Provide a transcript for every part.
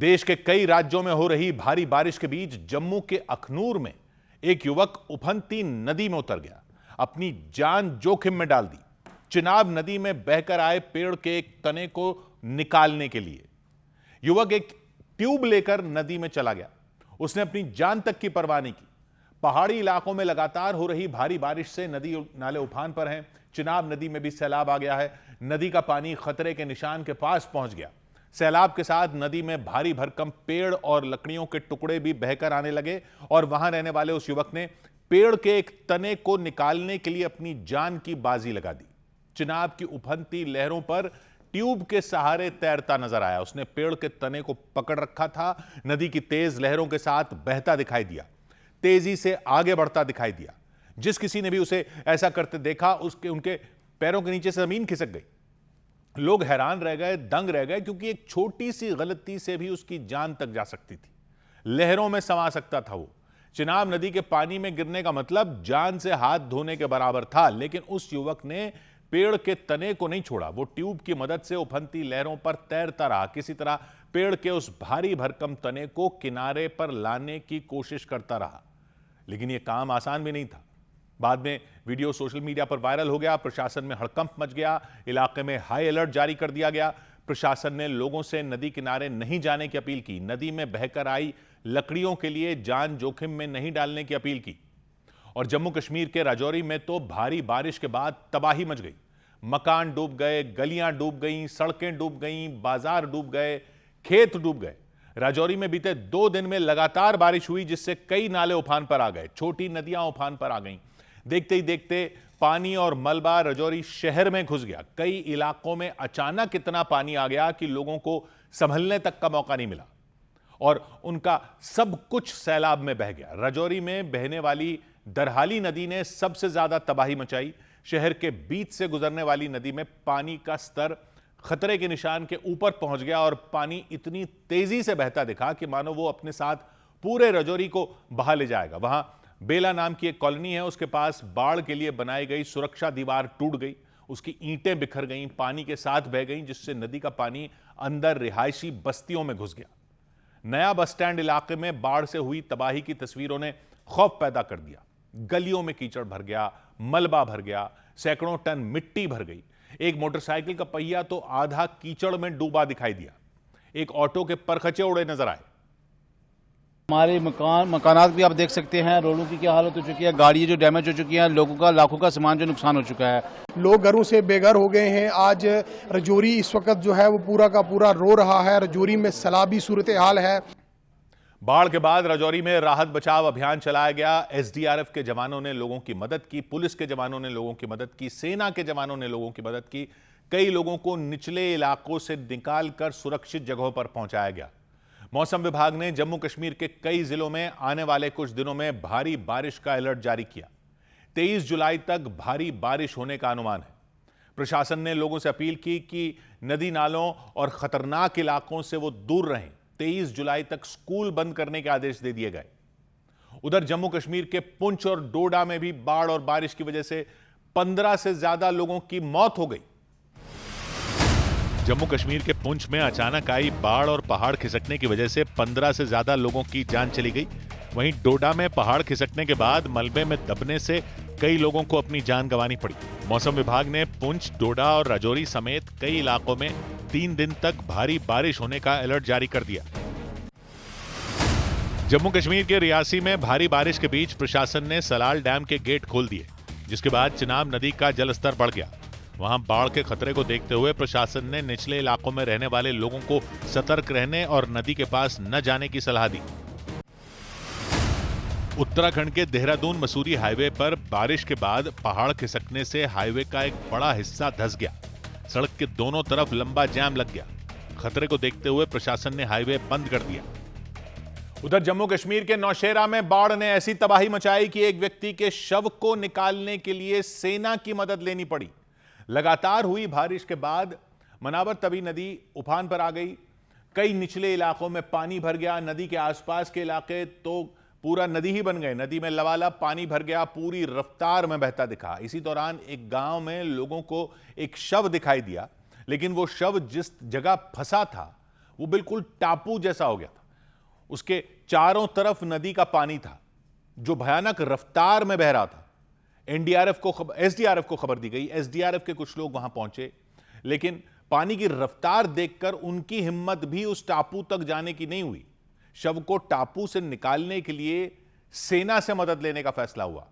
देश के कई राज्यों में हो रही भारी बारिश के बीच जम्मू के अखनूर में एक युवक उफनती नदी में उतर गया, अपनी जान जोखिम में डाल दी। चिनाब नदी में बहकर आए पेड़ के एक तने को निकालने के लिए युवक एक ट्यूब लेकर नदी में चला गया। उसने अपनी जान तक की परवाह नहीं की। पहाड़ी इलाकों में लगातार हो रही भारी बारिश से नदी नाले उफान पर हैं। चिनाब नदी में भी सैलाब आ गया है। नदी का पानी खतरे के निशान के पास पहुंच गया। सैलाब के साथ नदी में भारी भरकम पेड़ और लकड़ियों के टुकड़े भी बहकर आने लगे और वहां रहने वाले उस युवक ने पेड़ के एक तने को निकालने के लिए अपनी जान की बाजी लगा दी। चिनाब की उफनती लहरों पर ट्यूब के सहारे तैरता नजर आया। उसने पेड़ के तने को पकड़ रखा था। नदी की तेज लहरों के साथ बहता दिखाई दिया, तेजी से आगे बढ़ता दिखाई दिया। जिस किसी ने भी उसे ऐसा करते देखा उनके पैरों के नीचे से जमीन खिसक गई। लोग हैरान रह गए, दंग रह गए, क्योंकि एक छोटी सी गलती से भी उसकी जान तक जा सकती थी। लहरों में समा सकता था वो। चिनाब नदी के पानी में गिरने का मतलब जान से हाथ धोने के बराबर था। लेकिन उस युवक ने पेड़ के तने को नहीं छोड़ा। वो ट्यूब की मदद से उफनती लहरों पर तैरता रहा। किसी तरह पेड़ के उस भारी भरकम तने को किनारे पर लाने की कोशिश करता रहा। लेकिन यह काम आसान भी नहीं था। बाद में वीडियो सोशल मीडिया पर वायरल हो गया। प्रशासन में हड़कंप मच गया। इलाके में हाई अलर्ट जारी कर दिया गया। प्रशासन ने लोगों से नदी किनारे नहीं जाने की अपील की। नदी में बहकर आई लकड़ियों के लिए जान जोखिम में नहीं डालने की अपील की। और जम्मू कश्मीर के राजौरी में तो भारी बारिश के बाद तबाही मच गई। मकान डूब गए, गलियां डूब गईं, सड़कें डूब गईं, बाजार डूब गए, खेत डूब गए। राजौरी में बीते 2 दिन में लगातार बारिश हुई, जिससे कई नाले उफान पर आ गए। छोटी नदियां उफान पर आ गईं। देखते ही देखते पानी और मलबा राजौरी शहर में घुस गया। कई इलाकों में अचानक इतना पानी आ गया कि लोगों को संभलने तक का मौका नहीं मिला और उनका सब कुछ सैलाब में बह गया। राजौरी में बहने वाली दरहाली नदी ने सबसे ज्यादा तबाही मचाई। शहर के बीच से गुजरने वाली नदी में पानी का स्तर खतरे के निशान के ऊपर पहुंच गया और पानी इतनी तेजी से बहता दिखा कि मानो वो अपने साथ पूरे राजौरी को बहा ले जाएगा। वहां बेला नाम की एक कॉलोनी है, उसके पास बाढ़ के लिए बनाई गई सुरक्षा दीवार टूट गई। उसकी ईंटें बिखर गईं, पानी के साथ बह गईं, जिससे नदी का पानी अंदर रिहायशी बस्तियों में घुस गया। नया बस स्टैंड इलाके में बाढ़ से हुई तबाही की तस्वीरों ने खौफ पैदा कर दिया। गलियों में कीचड़ भर गया, मलबा भर गया, सैकड़ों टन मिट्टी भर गई। एक मोटरसाइकिल का पहिया तो आधा कीचड़ में डूबा दिखाई दिया। एक ऑटो के परखचे उड़े नजर आए। हमारे मकानात भी आप देख सकते हैं, रोडों की क्या हालत हो चुकी है, गाड़ियां जो डैमेज हो चुकी हैं, लोगों का लाखों का सामान जो नुकसान हो चुका है। लोग घरों से बेघर हो गए हैं। आज राजौरी इस वक्त जो है वो पूरा का पूरा रो रहा है। राजौरी में सैलाबी सूरत हाल है। बाढ़ के बाद राजौरी में राहत बचाव अभियान चलाया गया। एसडीआरएफ के जवानों ने लोगों की मदद की, पुलिस के जवानों ने लोगों की मदद की, सेना के जवानों ने लोगों की मदद की। कई लोगों को निचले इलाकों से निकालकर सुरक्षित जगहों पर पहुंचाया गया। मौसम विभाग ने जम्मू कश्मीर के कई जिलों में आने वाले कुछ दिनों में भारी बारिश का अलर्ट जारी किया। 23 जुलाई तक भारी बारिश होने का अनुमान है। प्रशासन ने लोगों से अपील की कि नदी नालों और खतरनाक इलाकों से वो दूर रहें। 23 जुलाई तक स्कूल बंद करने के आदेश दे दिए गए। उधर जम्मू कश्मीर के पुंछ और डोडा में भी बाढ़ और बारिश की वजह से 15 से ज्यादा लोगों की मौत हो गई। जम्मू कश्मीर के पुंछ में अचानक आई बाढ़ और पहाड़ खिसकने की वजह से 15 से ज्यादा लोगों की जान चली गई। वहीं डोडा में पहाड़ खिसकने के बाद मलबे में दबने से कई लोगों को अपनी जान गंवानी पड़ी। मौसम विभाग ने पुंछ, डोडा और राजौरी समेत कई इलाकों में 3 दिन तक भारी बारिश होने का अलर्ट जारी कर दिया। जम्मू कश्मीर के रियासी में भारी बारिश के बीच प्रशासन ने सलाल डैम के गेट खोल दिए, जिसके बाद चिनाब नदी का जलस्तर बढ़ गया। वहां बाढ़ के खतरे को देखते हुए प्रशासन ने निचले इलाकों में रहने वाले लोगों को सतर्क रहने और नदी के पास न जाने की सलाह दी। उत्तराखंड के देहरादून मसूरी हाईवे पर बारिश के बाद पहाड़ खिसकने से हाईवे का एक बड़ा हिस्सा धंस गया। सड़क के दोनों तरफ लंबा जाम लग गया। खतरे को देखते हुए प्रशासन ने हाईवे बंद कर दिया। उधर जम्मू कश्मीर के नौशेरा में बाढ़ ने ऐसी तबाही मचाई कि एक व्यक्ति के शव को निकालने के लिए सेना की मदद लेनी पड़ी। लगातार हुई बारिश के बाद मनावर तवी नदी उफान पर आ गई। कई निचले इलाकों में पानी भर गया। नदी के आसपास के इलाके तो पूरा नदी ही बन गए। नदी में लबालब पानी भर गया, पूरी रफ्तार में बहता दिखा। इसी दौरान एक गांव में लोगों को एक शव दिखाई दिया, लेकिन वो शव जिस जगह फंसा था वो बिल्कुल टापू जैसा हो गया था। उसके चारों तरफ नदी का पानी था जो भयानक रफ्तार में बह रहा था। एसडीआरएफ को खबर दी गई। एसडीआरएफ के कुछ लोग वहां पहुंचे, लेकिन पानी की रफ्तार देखकर उनकी हिम्मत भी उस टापू तक जाने की नहीं हुई। शव को टापू से निकालने के लिए सेना से मदद लेने का फैसला हुआ।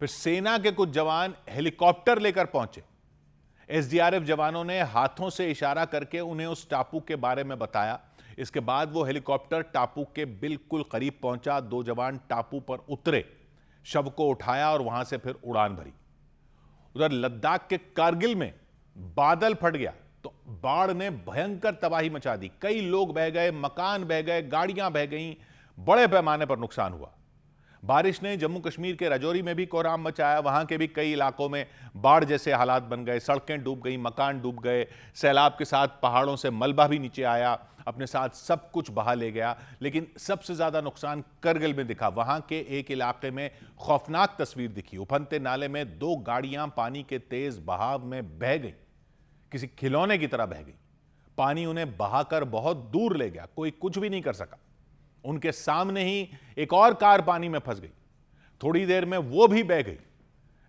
फिर सेना के कुछ जवान हेलीकॉप्टर लेकर पहुंचे। एसडीआरएफ जवानों ने हाथों से इशारा करके उन्हें उस टापू के बारे में बताया। इसके बाद वो हेलीकॉप्टर टापू के बिल्कुल करीब पहुंचा। 2 जवान टापू पर उतरे, शव को उठाया और वहां से फिर उड़ान भरी। उधर लद्दाख के कारगिल में बादल फट गया तो बाढ़ ने भयंकर तबाही मचा दी। कई लोग बह गए, मकान बह गए, गाड़ियां बह गईं, बड़े पैमाने पर नुकसान हुआ। बारिश ने जम्मू कश्मीर के राजौरी में भी कोहराम मचाया। वहां के भी कई इलाकों में बाढ़ जैसे हालात बन गए, सड़कें डूब गई, मकान डूब गए। सैलाब के साथ पहाड़ों से मलबा भी नीचे आया, अपने साथ सब कुछ बहा ले गया। लेकिन सबसे ज्यादा नुकसान करगिल में दिखा। वहां के एक इलाके में खौफनाक तस्वीर दिखी। उफनते नाले में 2 गाड़ियां पानी के तेज बहाव में बह गई, किसी खिलौने की तरह बह गई। पानी उन्हें बहाकर बहुत दूर ले गया, कोई कुछ भी नहीं कर सका। उनके सामने ही एक और कार पानी में फंस गई, थोड़ी देर में वो भी बह गई।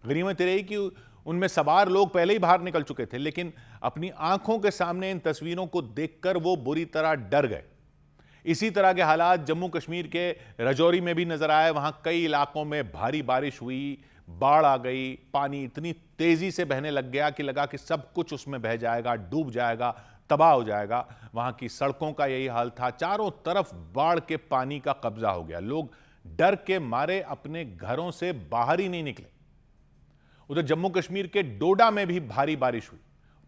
गनीमत ये रही कि उनमें सवार लोग पहले ही बाहर निकल चुके थे, लेकिन अपनी आंखों के सामने इन तस्वीरों को देखकर वो बुरी तरह डर गए। इसी तरह के हालात जम्मू कश्मीर के राजौरी में भी नजर आए। वहां कई इलाकों में भारी बारिश हुई, बाढ़ आ गई। पानी इतनी तेजी से बहने लग गया कि लगा कि सब कुछ उसमें बह जाएगा, डूब जाएगा, तबाह हो जाएगा। वहां की सड़कों का यही हाल था। चारों तरफ बाढ़ के पानी का कब्जा हो गया। लोग डर के मारे अपने घरों से बाहर ही नहीं निकले। उधर जम्मू कश्मीर के डोडा में भी भारी बारिश हुई।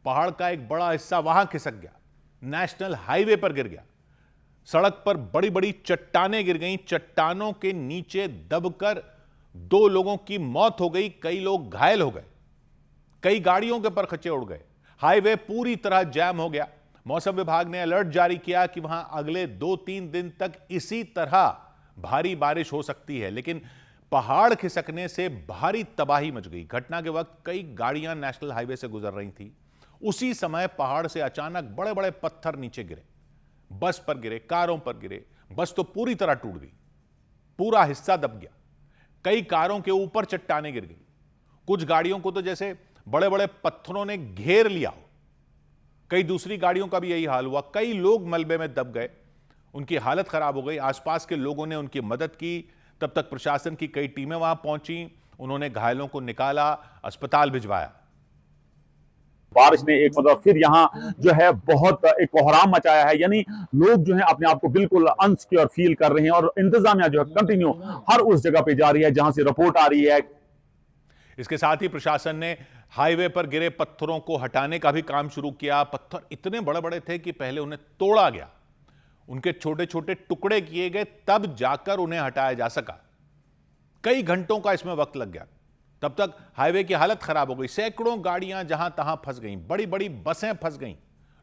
पहाड़ का एक बड़ा हिस्सा वहां खिसक गया, नेशनल हाईवे पर गिर गया। सड़क पर बड़ी बड़ी चट्टानें गिर गईं। चट्टानों के नीचे दबकर 2 लोगों की मौत हो गई, कई लोग घायल हो गए, कई गाड़ियों के परखच्चे उड़ गए। हाईवे पूरी तरह जैम हो गया। मौसम विभाग ने अलर्ट जारी किया कि वहां अगले 2-3 दिन तक इसी तरह भारी बारिश हो सकती है। लेकिन पहाड़ खिसकने से भारी तबाही मच गई। घटना के वक्त कई गाड़ियां नेशनल हाईवे से गुजर रही थी। उसी समय पहाड़ से अचानक बड़े बड़े पत्थर नीचे गिरे, बस पर गिरे, कारों पर गिरे। बस तो पूरी तरह टूट गई, पूरा हिस्सा दब गया। कई कारों के ऊपर चट्टानें गिर गई। कुछ गाड़ियों को तो जैसे बड़े बड़े पत्थरों ने घेर लिया हो। कई दूसरी गाड़ियों का भी यही हाल हुआ। कई लोग मलबे में दब गए, उनकी हालत खराब हो गई। आसपास के लोगों ने उनकी मदद की। तब तक प्रशासन की कई टीमें वहां पहुंची, उन्होंने घायलों को निकाला, अस्पताल भिजवाया। बारिश ने एक मतलब फिर यहाँ जो है बहुत एक कोहराम मचाया है। यानी लोग जो है अपने आप को बिल्कुल अनसिक्योर फील कर रहे हैं और इंतजामिया जो है कंटिन्यू हर उस जगह पे जा रही है जहां से रिपोर्ट आ रही है। इसके साथ ही प्रशासन ने हाईवे पर गिरे पत्थरों को हटाने का भी काम शुरू किया। पत्थर इतने बड़े बड़े थे कि पहले उन्हें तोड़ा गया, उनके छोटे छोटे टुकड़े किए गए, तब जाकर उन्हें हटाया जा सका। कई घंटों का इसमें वक्त लग गया। तब तक हाईवे की हालत खराब हो गई। सैकड़ों गाड़ियां जहां तहां फंस गईं, बड़ी बड़ी बसें फंस गईं,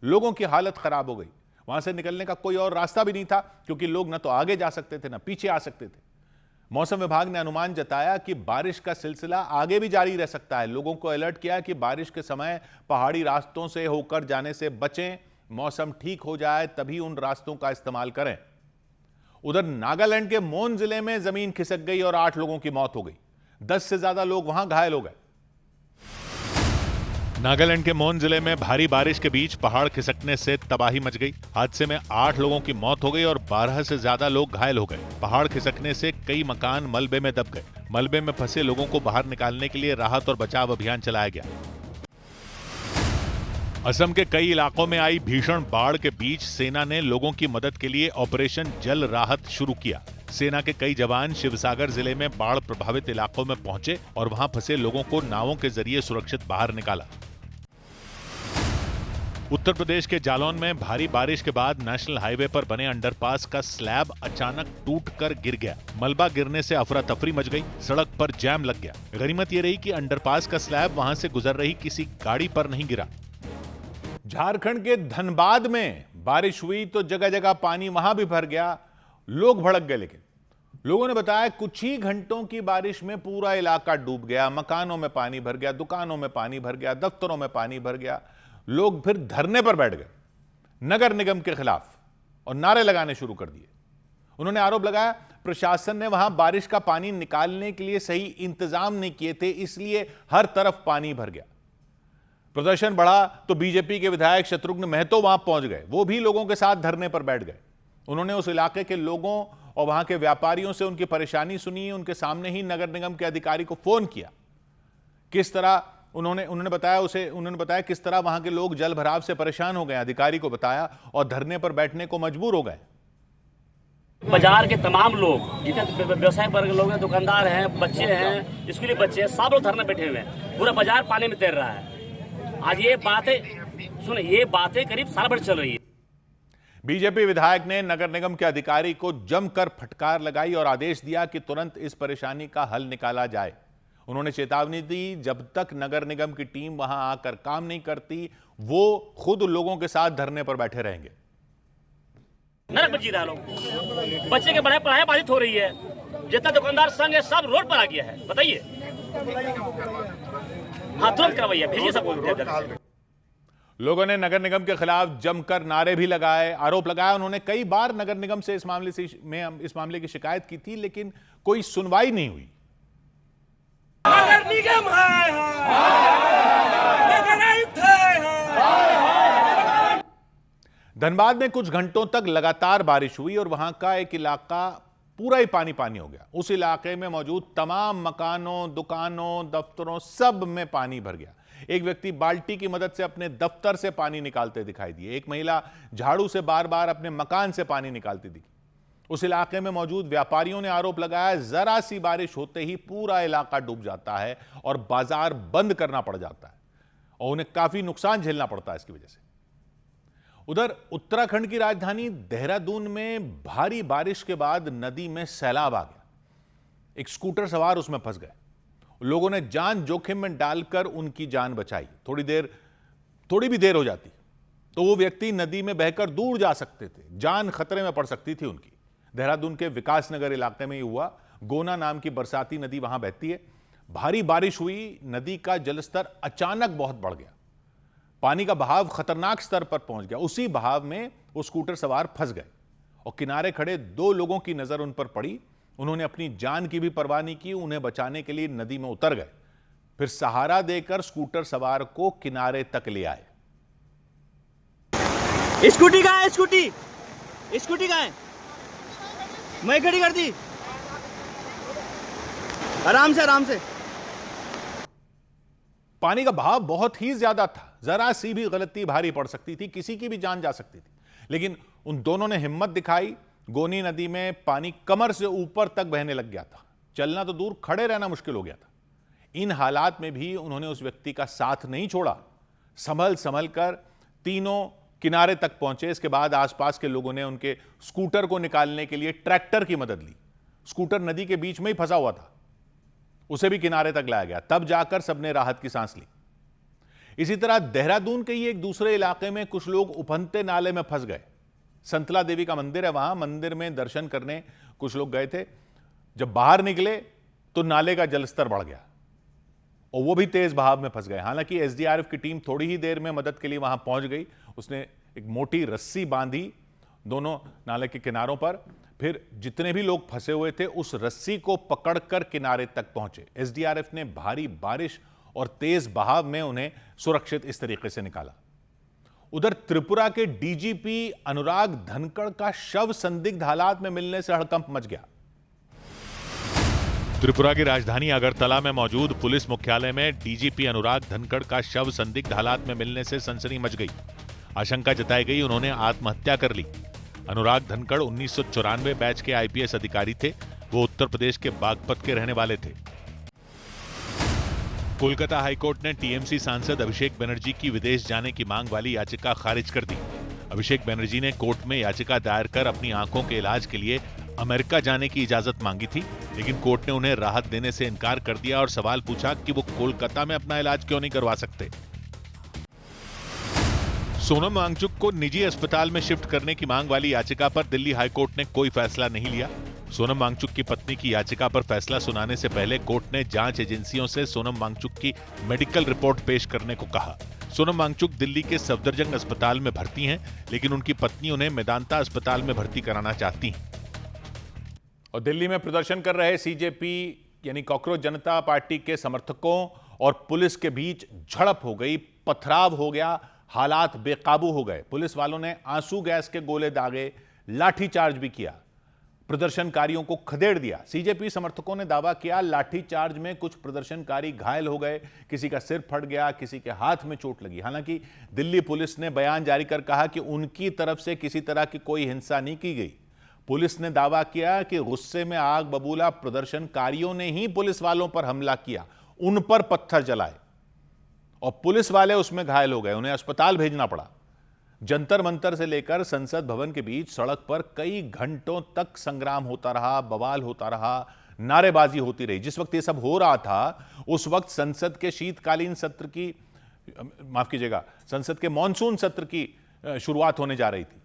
लोगों की हालत खराब हो गई। वहां से निकलने का कोई और रास्ता भी नहीं था, क्योंकि लोग न तो आगे जा सकते थे, न पीछे आ सकते थे। मौसम विभाग ने अनुमान जताया कि बारिश का सिलसिला आगे भी जारी रह सकता है। लोगों को अलर्ट किया कि बारिश के समय पहाड़ी रास्तों से होकर जाने से बचें। मौसम ठीक हो जाए तभी उन रास्तों का इस्तेमाल करें। उधर नागालैंड के मोन जिले में जमीन खिसक गई और 8 लोगों की मौत हो गई। 10 से ज्यादा लोग वहां घायल हो गए। नागालैंड के मोन जिले में भारी बारिश के बीच पहाड़ खिसकने से तबाही मच गई। हादसे में 8 लोगों की मौत हो गई और 12 से ज्यादा लोग घायल हो गए। पहाड़ खिसकने से कई मकान मलबे में दब गए। मलबे में फंसे लोगों को बाहर निकालने के लिए राहत और बचाव अभियान चलाया गया। असम के कई इलाकों में आई भीषण बाढ़ के बीच सेना ने लोगों की मदद के लिए ऑपरेशन जल राहत शुरू किया। सेना के कई जवान शिवसागर जिले में बाढ़ प्रभावित इलाकों में पहुंचे और वहां फंसे लोगों को नावों के जरिए सुरक्षित बाहर निकाला। उत्तर प्रदेश के जालौन में भारी बारिश के बाद नेशनल हाईवे पर बने अंडरपास का स्लैब अचानक टूटकर गिर गया। मलबा गिरने से अफरा तफरी मच गई, सड़क पर जैम लग गया। गनीमत ये रही कि अंडरपास का स्लैब वहां से गुजर रही किसी गाड़ी पर नहीं गिरा। झारखंड के धनबाद में बारिश हुई तो जगह जगह पानी वहां भी भर गया, लोग भड़क गए। लेकिन लोगों ने बताया कुछ ही घंटों की बारिश में पूरा इलाका डूब गया। मकानों में पानी भर गया, दुकानों में पानी भर गया, दफ्तरों में पानी भर गया। लोग फिर धरने पर बैठ गए नगर निगम के खिलाफ। और नारे लगाने शुरू कर दिए। उन्होंने आरोप लगाया प्रशासन ने वहां बारिश का पानी निकालने के लिए सही इंतजाम नहीं किए थे, इसलिए हर तरफ पानी भर गया। प्रदर्शन बढ़ा तो बीजेपी के विधायक शत्रुघ्न महतो वहां पहुंच गए। वो भी लोगों के साथ धरने पर बैठ गए। उन्होंने उस इलाके के लोगों और वहां के व्यापारियों से उनकी परेशानी सुनी। उनके सामने ही नगर निगम के अधिकारी को फोन किया। किस तरह उन्होंने बताया किस तरह वहां के लोग जल भराव से परेशान हो गए, अधिकारी को बताया और धरने पर बैठने को मजबूर हो गए। बाजार के तमाम लोग, जितने व्यवसाय वर्ग लोग हैं, दुकानदार हैं, बच्चे हैं, स्कूली बच्चे हैं, सब लोग धरने बैठे हुए हैं। पूरा बाजार पानी में तैर रहा है। आज ये बातें करीब साल भर चल रही है। बीजेपी विधायक ने नगर निगम के अधिकारी को जमकर फटकार लगाई और आदेश दिया कि तुरंत इस परेशानी का हल निकाला जाए। उन्होंने चेतावनी दी, जब तक नगर निगम की टीम वहां आकर काम नहीं करती, वो खुद लोगों के साथ धरने पर बैठे रहेंगे। नरक में जी रहा लोग, बच्चे के पढ़ाई बाधित हो रही है। जितना दुकानदार संघ है सब रोड पर आ गया है। बताइए, हाँ तुरंत करवाइए, भेजिए सबको। लोगों ने नगर निगम के खिलाफ जमकर नारे भी लगाए, आरोप लगाया। उन्होंने कई बार नगर निगम से इस मामले की शिकायत की थी, लेकिन कोई सुनवाई नहीं हुई। नगर निगम धनबाद में कुछ घंटों तक लगातार बारिश हुई और वहां का एक इलाका पूरा ही पानी पानी हो गया। उस इलाके में मौजूद तमाम मकानों, दुकानों, दफ्तरों सब में पानी भर गया। एक व्यक्ति बाल्टी की मदद से अपने दफ्तर से पानी निकालते दिखाई दिए। एक महिला झाड़ू से बार बार अपने मकान से पानी निकालती दिखी। उस इलाके में मौजूद व्यापारियों ने आरोप लगाया, जरा सी बारिश होते ही पूरा इलाका डूब जाता है और बाजार बंद करना पड़ जाता है और उन्हें काफी नुकसान झेलना पड़ता है इसकी वजह से। उधर उत्तराखंड की राजधानी देहरादून में भारी बारिश के बाद नदी में सैलाब आ गया। एक स्कूटर सवार उसमें फंस गए। लोगों ने जान जोखिम में डालकर उनकी जान बचाई। थोड़ी भी देर हो जाती तो वो व्यक्ति नदी में बहकर दूर जा सकते थे, जान खतरे में पड़ सकती थी उनकी। देहरादून के विकासनगर इलाके में ही हुआ। गोना नाम की बरसाती नदी वहां बहती है। भारी बारिश हुई, नदी का जलस्तर अचानक बहुत बढ़ गया। पानी का बहाव खतरनाक स्तर पर पहुंच गया। उसी बहाव में वो स्कूटर सवार फंस गए और किनारे खड़े दो लोगों की नजर उन पर पड़ी। उन्होंने अपनी जान की भी परवाह नहीं की, उन्हें बचाने के लिए नदी में उतर गए। फिर सहारा देकर स्कूटर सवार को किनारे तक ले आए। स्कूटी कहाँ है? स्कूटी कहाँ है? मैं खड़ी कर दी। आराम से। पानी का बहाव बहुत ही ज्यादा था। जरा सी भी गलती भारी पड़ सकती थी, किसी की भी जान जा सकती थी। लेकिन उन दोनों ने हिम्मत दिखाई। गोनी नदी में पानी कमर से ऊपर तक बहने लग गया था। चलना तो दूर, खड़े रहना मुश्किल हो गया था। इन हालात में भी उन्होंने उस व्यक्ति का साथ नहीं छोड़ा। संभल कर तीनों किनारे तक पहुंचे। इसके बाद आसपास के लोगों ने उनके स्कूटर को निकालने के लिए ट्रैक्टर की मदद ली। स्कूटर नदी के बीच में ही फंसा हुआ था, उसे भी किनारे तक लाया गया। तब जाकर सबने राहत की सांस ली। इसी तरह देहरादून के ही एक दूसरे इलाके में कुछ लोग उफनते नाले में फंस गए। संतला देवी का मंदिर है, वहां मंदिर में दर्शन करने कुछ लोग गए थे। जब बाहर निकले तो नाले का जलस्तर बढ़ गया और वो भी तेज बहाव में फंस गए। हालांकि एसडीआरएफ की टीम थोड़ी ही देर में मदद के लिए वहां पहुंच गई। उसने एक मोटी रस्सी बांधी दोनों नाले के किनारों पर। फिर जितने भी लोग फंसे हुए थे उस रस्सी को पकड़कर किनारे तक पहुंचे। एसडीआरएफ ने भारी बारिश और तेज बहाव में उन्हें सुरक्षित इस तरीके से निकाला। उधर त्रिपुरा के डीजीपी अनुराग धनखड़ का शव संदिग्ध हालात में मिलने से हड़कंप मच गया। त्रिपुरा की राजधानी अगरतला में मौजूद पुलिस मुख्यालय में डीजीपी अनुराग धनखड़ का शव संदिग्ध हालात में मिलने से सनसनी मच गई। आशंका जताई गई उन्होंने आत्महत्या कर ली। अनुराग धनखड़ 1994 बैच के आईपीएस अधिकारी थे। वो उत्तर प्रदेश के बागपत के रहने वाले थे। कोलकाता हाईकोर्ट ने टीएमसी सांसद अभिषेक बनर्जी की विदेश जाने की मांग वाली याचिका खारिज कर दी। अभिषेक बनर्जी ने कोर्ट में याचिका दायर कर अपनी आंखों के इलाज के लिए अमेरिका जाने की इजाजत मांगी थी, लेकिन कोर्ट ने उन्हें राहत देने से इनकार कर दिया और सवाल पूछा कि वो कोलकाता में अपना इलाज क्यों नहीं करवा सकते। सोनम वांगचुक को निजी अस्पताल में शिफ्ट करने की मांग वाली याचिका पर दिल्ली हाईकोर्ट ने कोई फैसला नहीं लिया। सोनम वांगचुक की पत्नी की याचिका पर फैसला सुनाने से पहले कोर्ट ने जांच एजेंसियों से सोनम वांगचुक की मेडिकल रिपोर्ट पेश करने को कहा। सोनम वांगचुक दिल्ली के सफदरजंग अस्पताल में भर्ती हैं, लेकिन उनकी पत्नी उन्हें मेदांता अस्पताल में भर्ती कराना चाहती हैं। और दिल्ली में प्रदर्शन कर रहे सीजेपी यानी कॉकरोच जनता पार्टी के समर्थकों और पुलिस के बीच झड़प हो गई, पथराव हो गया, हालात बेकाबू हो गए। पुलिस वालों ने आंसू गैस के गोले दागे, लाठीचार्ज भी किया, प्रदर्शनकारियों को खदेड़ दिया। सीजेपी समर्थकों ने दावा किया लाठीचार्ज में कुछ प्रदर्शनकारी घायल हो गए, किसी का सिर फट गया, किसी के हाथ में चोट लगी। हालांकि दिल्ली पुलिस ने बयान जारी कर कहा कि उनकी तरफ से किसी तरह की कोई हिंसा नहीं की गई। पुलिस ने दावा किया कि गुस्से में आग बबूला प्रदर्शनकारियों ने ही पुलिस वालों पर हमला किया, उन पर पत्थर जलाए और पुलिस वाले उसमें घायल हो गए, उन्हें अस्पताल भेजना पड़ा। जंतर मंतर से लेकर संसद भवन के बीच सड़क पर कई घंटों तक संग्राम होता रहा, बवाल होता रहा, नारेबाजी होती रही। जिस वक्त ये सब हो रहा था उस वक्त संसद के शीतकालीन सत्र की संसद के मॉनसून सत्र की शुरुआत होने जा रही थी।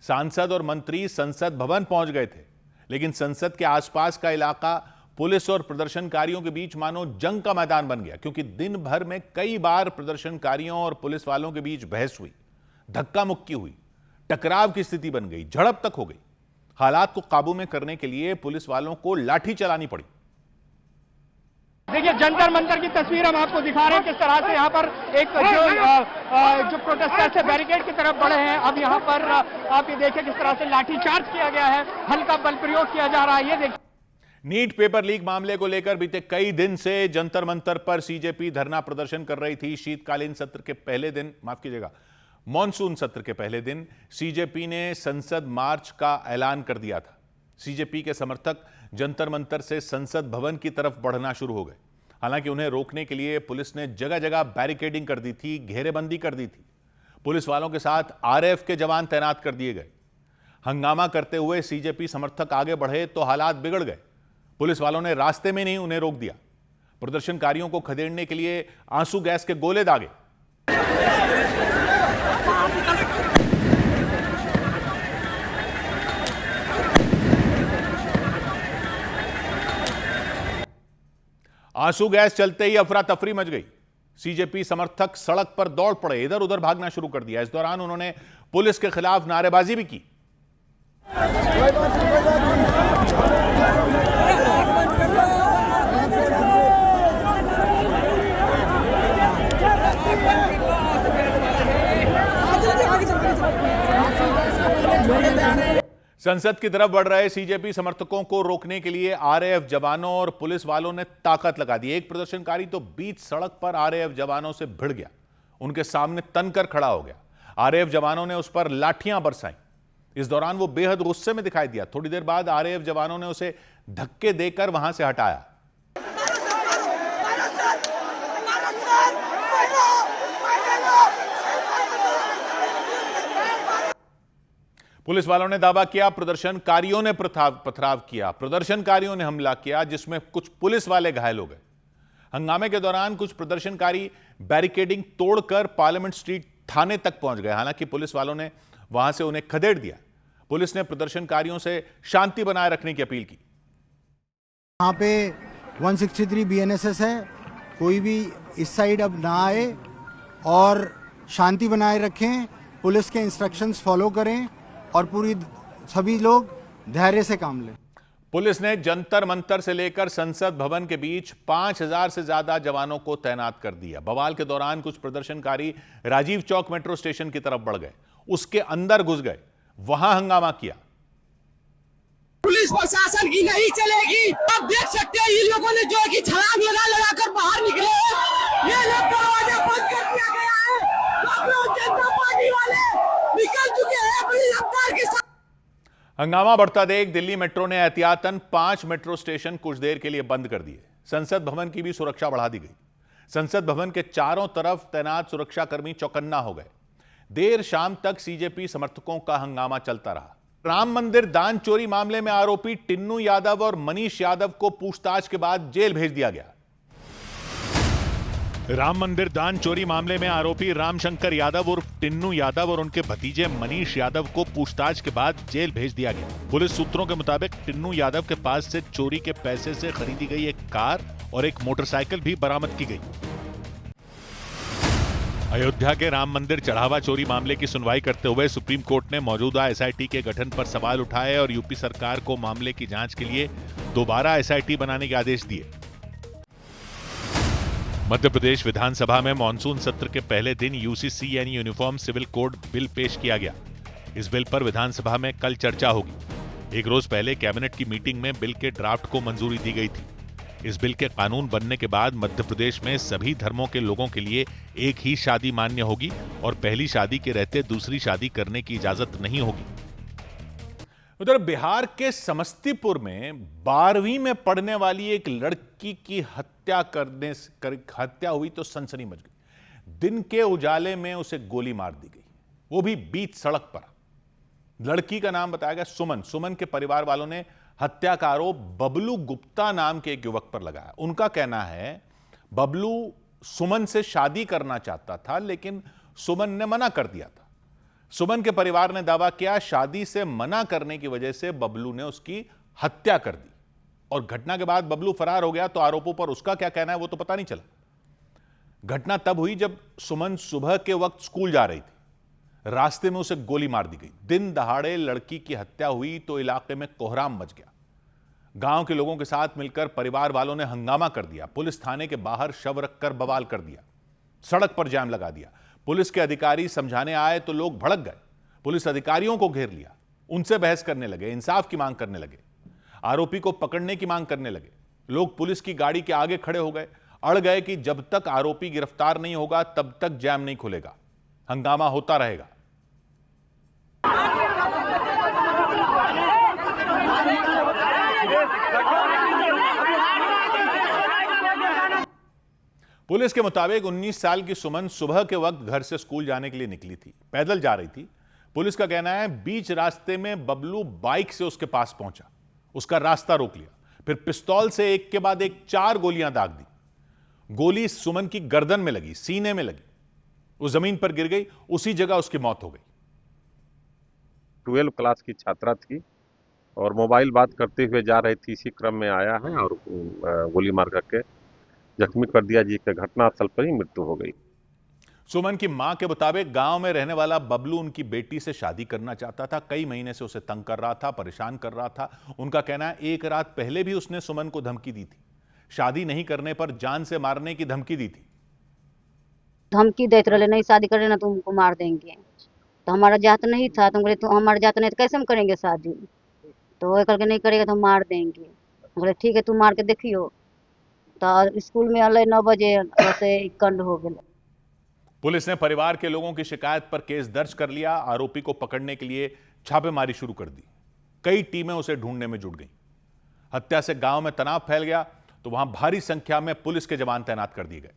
सांसद और मंत्री संसद भवन पहुंच गए थे, लेकिन संसद के आसपास का इलाका पुलिस और प्रदर्शनकारियों के बीच मानो जंग का मैदान बन गया, क्योंकि दिन भर में कई बार प्रदर्शनकारियों और पुलिस वालों के बीच बहस हुई, धक्का मुक्की हुई, टकराव की स्थिति बन गई, झड़प तक हो गई। हालात को काबू में करने के लिए पुलिस वालों को लाठी चलानी पड़ी। देखिए जंतर मंतर की तस्वीर हम आपको दिखा रहे हैं किस तरह से यहाँ पर एक जो प्रोटेस्टर्स है बैरिकेड की तरफ बढ़े हैं। अब यहाँ पर आप ये देखिए किस तरह से लाठीचार्ज किया गया है, हल्का बल प्रयोग किया जा रहा है। ये देखिए नीट पेपर लीक मामले को लेकर बीते कई दिन से जंतर मंतर पर सीजेपी धरना प्रदर्शन कर रही थी। शीतकालीन सत्र के पहले दिन, मॉनसून सत्र के पहले दिन सीजेपी ने संसद मार्च का ऐलान कर दिया था। सीजेपी के समर्थक जंतर मंतर से संसद भवन की तरफ बढ़ना शुरू हो गए। हालांकि उन्हें रोकने के लिए पुलिस ने जगह जगह बैरिकेडिंग कर दी थी, घेरेबंदी कर दी थी। पुलिस वालों के साथ आरएएफ के जवान तैनात कर दिए गए। हंगामा करते हुए सीजेपी समर्थक आगे बढ़े तो हालात बिगड़ गए। पुलिस वालों ने रास्ते में नहीं उन्हें रोक दिया। प्रदर्शनकारियों को खदेड़ने के लिए आंसू गैस के गोले दागे। आंसू गैस चलते ही अफरा तफरी मच गई। सीजेपी समर्थक सड़क पर दौड़ पड़े, इधर उधर भागना शुरू कर दिया। इस दौरान उन्होंने पुलिस के खिलाफ नारेबाजी भी की। संसद की तरफ बढ़ रहे सीजेपी समर्थकों को रोकने के लिए आरएएफ जवानों और पुलिस वालों ने ताकत लगा दी। एक प्रदर्शनकारी तो बीच सड़क पर आरएएफ जवानों से भिड़ गया, उनके सामने तनकर खड़ा हो गया। आरएएफ जवानों ने उस पर लाठियां बरसाई। इस दौरान वो बेहद गुस्से में दिखाई दिया। थोड़ी देर बाद आरएएफ जवानों ने उसे धक्के देकर वहां से हटाया। पुलिस वालों ने दावा किया प्रदर्शनकारियों ने पथराव किया, प्रदर्शनकारियों ने हमला किया, जिसमें कुछ पुलिस वाले घायल हो गए। हंगामे के दौरान कुछ प्रदर्शनकारी बैरिकेडिंग तोड़कर पार्लियामेंट स्ट्रीट थाने तक पहुंच गए। हालांकि पुलिस वालों ने वहां से उन्हें खदेड़ दिया। पुलिस ने प्रदर्शनकारियों से शांति बनाए रखने की अपील की। यहाँ पे 163 BNSS है, कोई भी इस साइड अब ना आए और शांति बनाए रखें, पुलिस के इंस्ट्रक्शंस फॉलो करें और सभी लोग धैर्य से काम लें। पुलिस ने जंतर मंतर से लेकर संसद भवन के बीच 5000 से ज्यादा जवानों को तैनात कर दिया। बवाल के दौरान कुछ प्रदर्शनकारी राजीव चौक मेट्रो स्टेशन की तरफ बढ़ गए, उसके अंदर घुस गए, वहां हंगामा किया। पुलिस प्रशासन की नहीं चलेगी। आप देख सकते हैं इन लोगों ने जो है कि छलांग लगा कर बाहर निकले। ये लोग दरवाजा बंद कर दिया गया है। जनता पार्टी वाले निकल चुके हैं अपनी रफ्तार के साथ। हंगामा बढ़ता देख दिल्ली मेट्रो ने एहतियातन 5 मेट्रो स्टेशन कुछ देर के लिए बंद कर दिए। संसद भवन की भी सुरक्षा बढ़ा दी गई। संसद भवन के चारों तरफ तैनात सुरक्षाकर्मी चौकन्ना हो गए। देर शाम तक सीजेपी समर्थकों का हंगामा चलता रहा। राम मंदिर दान चोरी मामले में आरोपी टिन्नू यादव और मनीष यादव को पूछताछ के बाद जेल भेज दिया गया। राम मंदिर दान चोरी मामले में आरोपी रामशंकर यादव उर्फ टिन्नू यादव और उनके भतीजे मनीष यादव को पूछताछ के बाद जेल भेज दिया गया। पुलिस सूत्रों के मुताबिक टिन्नू यादव के पास से चोरी के पैसे से खरीदी गई एक कार और एक मोटरसाइकिल भी बरामद की गई। अयोध्या के राम मंदिर चढ़ावा चोरी मामले की सुनवाई करते हुए सुप्रीम कोर्ट ने मौजूदा एसआईटी के गठन पर सवाल उठाए और यूपी सरकार को मामले की जांच के लिए दोबारा एसआईटी बनाने के आदेश दिए। मध्य प्रदेश विधानसभा में मॉनसून सत्र के पहले दिन यूसीसी यानी यूनिफॉर्म सिविल कोड बिल पेश किया गया। इस बिल पर विधानसभा में कल चर्चा होगी। एक रोज पहले कैबिनेट की मीटिंग में बिल के ड्राफ्ट को मंजूरी दी गई थी। इस बिल के कानून बनने के बाद मध्य प्रदेश में सभी धर्मों के लोगों के लिए एक ही शादी मान्य होगी और पहली शादी के रहते दूसरी शादी करने की इजाजत नहीं होगी। उधर बिहार के समस्तीपुर में 12वीं में पढ़ने वाली एक लड़की की हत्या हुई तो सनसनी मच गई। दिन के उजाले में उसे गोली मार दी गई, वो भी बीच सड़क पर। लड़की का नाम बताया गया सुमन। सुमन के परिवार वालों ने हत्या का आरोप बबलू गुप्ता नाम के एक युवक पर लगाया। उनका कहना है बबलू सुमन से शादी करना चाहता था, लेकिन सुमन ने मना कर दिया था। सुमन के परिवार ने दावा किया शादी से मना करने की वजह से बबलू ने उसकी हत्या कर दी और घटना के बाद बबलू फरार हो गया। तो आरोपों पर उसका क्या कहना है वो तो पता नहीं चला। घटना तब हुई जब सुमन सुबह के वक्त स्कूल जा रही थी। रास्ते में उसे गोली मार दी गई। दिन दहाड़े लड़की की हत्या हुई तो इलाके में कोहराम मच गया। गांव के लोगों के साथ मिलकर परिवार वालों ने हंगामा कर दिया। पुलिस थाने के बाहर शव रखकर बवाल कर दिया। सड़क पर जाम लगा दिया। पुलिस के अधिकारी समझाने आए तो लोग भड़क गए। पुलिस अधिकारियों को घेर लिया, उनसे बहस करने लगे, इंसाफ की मांग करने लगे, आरोपी को पकड़ने की मांग करने लगे। लोग पुलिस की गाड़ी के आगे खड़े हो गए, अड़ गए कि जब तक आरोपी गिरफ्तार नहीं होगा तब तक जैम नहीं खुलेगा, हंगामा होता रहेगा। पुलिस के मुताबिक 19 साल की सुमन सुबह के वक्त घर से स्कूल जाने के लिए निकली थी, पैदल जा रही थी। पुलिस का कहना है बीच रास्ते में बबलू बाइक से उसके पास पहुंचा, उसका रास्ता रोक लिया, फिर पिस्तौल से एक के बाद एक 4 गोलियां दाग दी। गोली सुमन की गर्दन में लगी, सीने में लगी, वो जमीन पर गिर गई। उसी जगह उसकी मौत हो गई। 12 क्लास की छात्रा थी और मोबाइल बात करते हुए जा रही थी। इसी क्रम में आया है और गोली मार करके जख्मी कर दिया, जिसके घटनास्थल पर ही मृत्यु हो गई। सुमन की मां के मुताबिक गांव में रहने वाला बबलू उनकी बेटी से शादी करना चाहता था। कई महीने से उसे तंग कर रहा था, परेशान कर रहा था। उनका कहना है एक रात पहले भी उसने सुमन को धमकी दी थी। शादी नहीं करने पर जान से मारने की धमकी दी थी। धमकी देते रहे, नहीं शादी करे ना तो तुमको मार देंगे। तो हमारा जात नहीं था, तो बोले तो हमारा जात नहीं तो कैसे हम करेंगे शादी। तो वो करके नहीं करेगा तो हम मार देंगे। बोले ठीक है तू मार के देखियो। तो स्कूल में अल 9 बजे वैसे कंड हो गया। पुलिस ने परिवार के लोगों की शिकायत पर केस दर्ज कर लिया। आरोपी को पकड़ने के लिए छापेमारी शुरू कर दी। कई टीमें उसे ढूंढने में जुट गईं। हत्या से गांव में तनाव फैल गया तो वहां भारी संख्या में पुलिस के जवान तैनात कर दिए गए।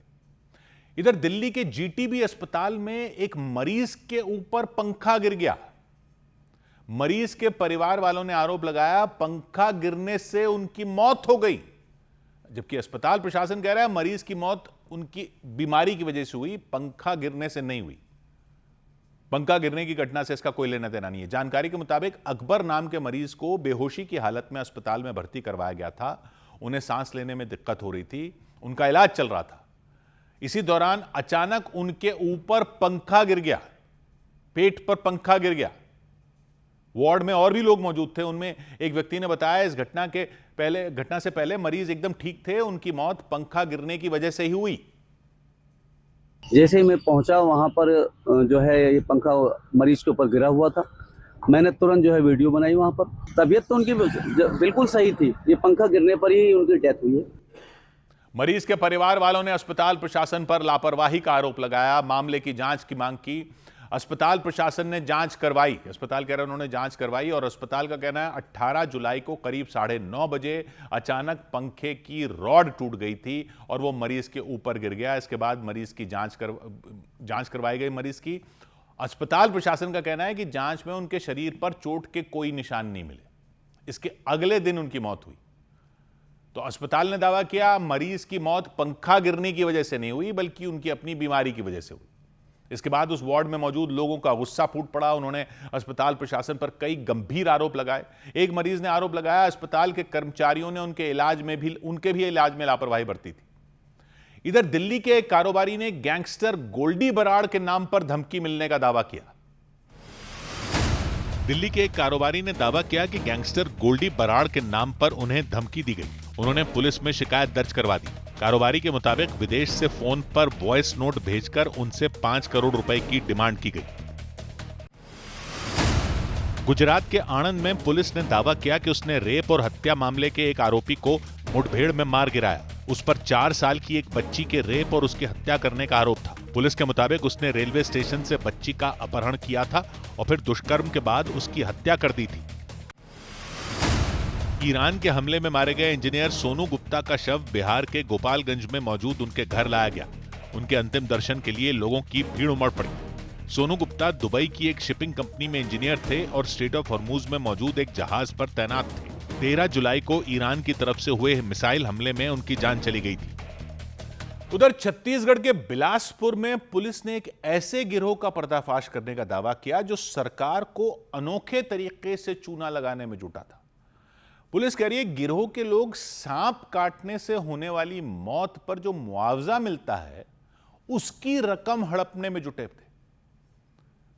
इधर दिल्ली के जीटीबी अस्पताल में एक मरीज के ऊपर पंखा गिर गया। मरीज के परिवार वालों ने आरोप लगाया पंखा गिरने से उनकी मौत हो गई, जबकि अस्पताल प्रशासन कह रहा है मरीज की मौत उनकी बीमारी की वजह से हुई, पंखा गिरने से नहीं हुई। पंखा गिरने की घटना से इसका कोई लेना देना नहीं है। जानकारी के मुताबिक अकबर नाम के मरीज को बेहोशी की हालत में अस्पताल में भर्ती करवाया गया था। उन्हें सांस लेने में दिक्कत हो रही थी, उनका इलाज चल रहा था। इसी दौरान अचानक उनके ऊपर पंखा गिर गया, पेट पर पंखा गिर गया। वार्ड में और भी लोग मौजूद थे। उनमें एक व्यक्ति ने बताया इस घटना से पहले मरीज एकदम ठीक थे, उनकी मौत पंखा गिरने की वजह से ही हुई। जैसे ही मैं पहुंचा वहां पर जो है ये पंखा मरीज के ऊपर गिरा हुआ था। मैंने तुरंत जो है वीडियो बनाई। वहां पर तबीयत तो उनकी बिल्कुल सही थी, ये पंखा गिरने पर ही उनकी डेथ हुई है। मरीज के परिवार वालों ने अस्पताल प्रशासन पर लापरवाही का आरोप लगाया, मामले की जांच की मांग की। अस्पताल प्रशासन ने जांच करवाई, अस्पताल कह रहे हैं उन्होंने जांच करवाई और अस्पताल का कहना है 18 जुलाई को करीब 9:30 बजे अचानक पंखे की रॉड टूट गई थी और वो मरीज के ऊपर गिर गया। इसके बाद मरीज की जांच करवाई गई। मरीज की अस्पताल प्रशासन का कहना है कि जांच में उनके शरीर पर चोट के कोई निशान नहीं मिले। इसके अगले दिन उनकी मौत हुई। तो अस्पताल ने दावा किया मरीज की मौत पंखा गिरने की वजह से नहीं हुई, बल्कि उनकी अपनी बीमारी की वजह से हुई। इसके बाद उस वार्ड में मौजूद लोगों का गुस्सा फूट पड़ा। उन्होंने अस्पताल प्रशासन पर कई गंभीर आरोप लगाए। एक मरीज ने आरोप लगाया अस्पताल के कर्मचारियों ने उनके इलाज में लापरवाही बरती थी। इधर दिल्ली के एक कारोबारी ने गैंगस्टर गोल्डी बराड़ के नाम पर धमकी मिलने का दावा किया। दिल्ली के एक कारोबारी ने दावा किया कि गैंगस्टर गोल्डी बराड़ के नाम पर उन्हें धमकी दी गई। उन्होंने पुलिस में शिकायत दर्ज करवा दी। कारोबारी के मुताबिक विदेश से फोन पर वॉइस नोट भेजकर उनसे 5 करोड़ रुपए की डिमांड की गई। गुजरात के आणंद में पुलिस ने दावा किया कि उसने रेप और हत्या मामले के एक आरोपी को मुठभेड़ में मार गिराया। उस पर 4 साल की एक बच्ची के रेप और उसकी हत्या करने का आरोप था। पुलिस के मुताबिक उसने रेलवे स्टेशन से बच्ची का अपहरण किया था और फिर दुष्कर्म के बाद उसकी हत्या कर दी थी। ईरान के हमले में मारे गए इंजीनियर सोनू गुप्ता का शव बिहार के गोपालगंज में मौजूद उनके घर लाया गया। उनके अंतिम दर्शन के लिए लोगों की भीड़ उमड़ पड़ी। सोनू गुप्ता दुबई की एक शिपिंग कंपनी में इंजीनियर थे और स्ट्रेट ऑफ हॉर्मूज में मौजूद एक जहाज पर तैनात थे। 13 जुलाई को ईरान की तरफ से हुए मिसाइल हमले में उनकी जान चली गई थी। उधर छत्तीसगढ़ के बिलासपुर में पुलिस ने एक ऐसे गिरोह का पर्दाफाश करने का दावा किया जो सरकार को अनोखे तरीके से चूना लगाने में जुटा था। पुलिस कह रही है गिरोह के लोग सांप काटने से होने वाली मौत पर जो मुआवजा मिलता है उसकी रकम हड़पने में जुटे थे।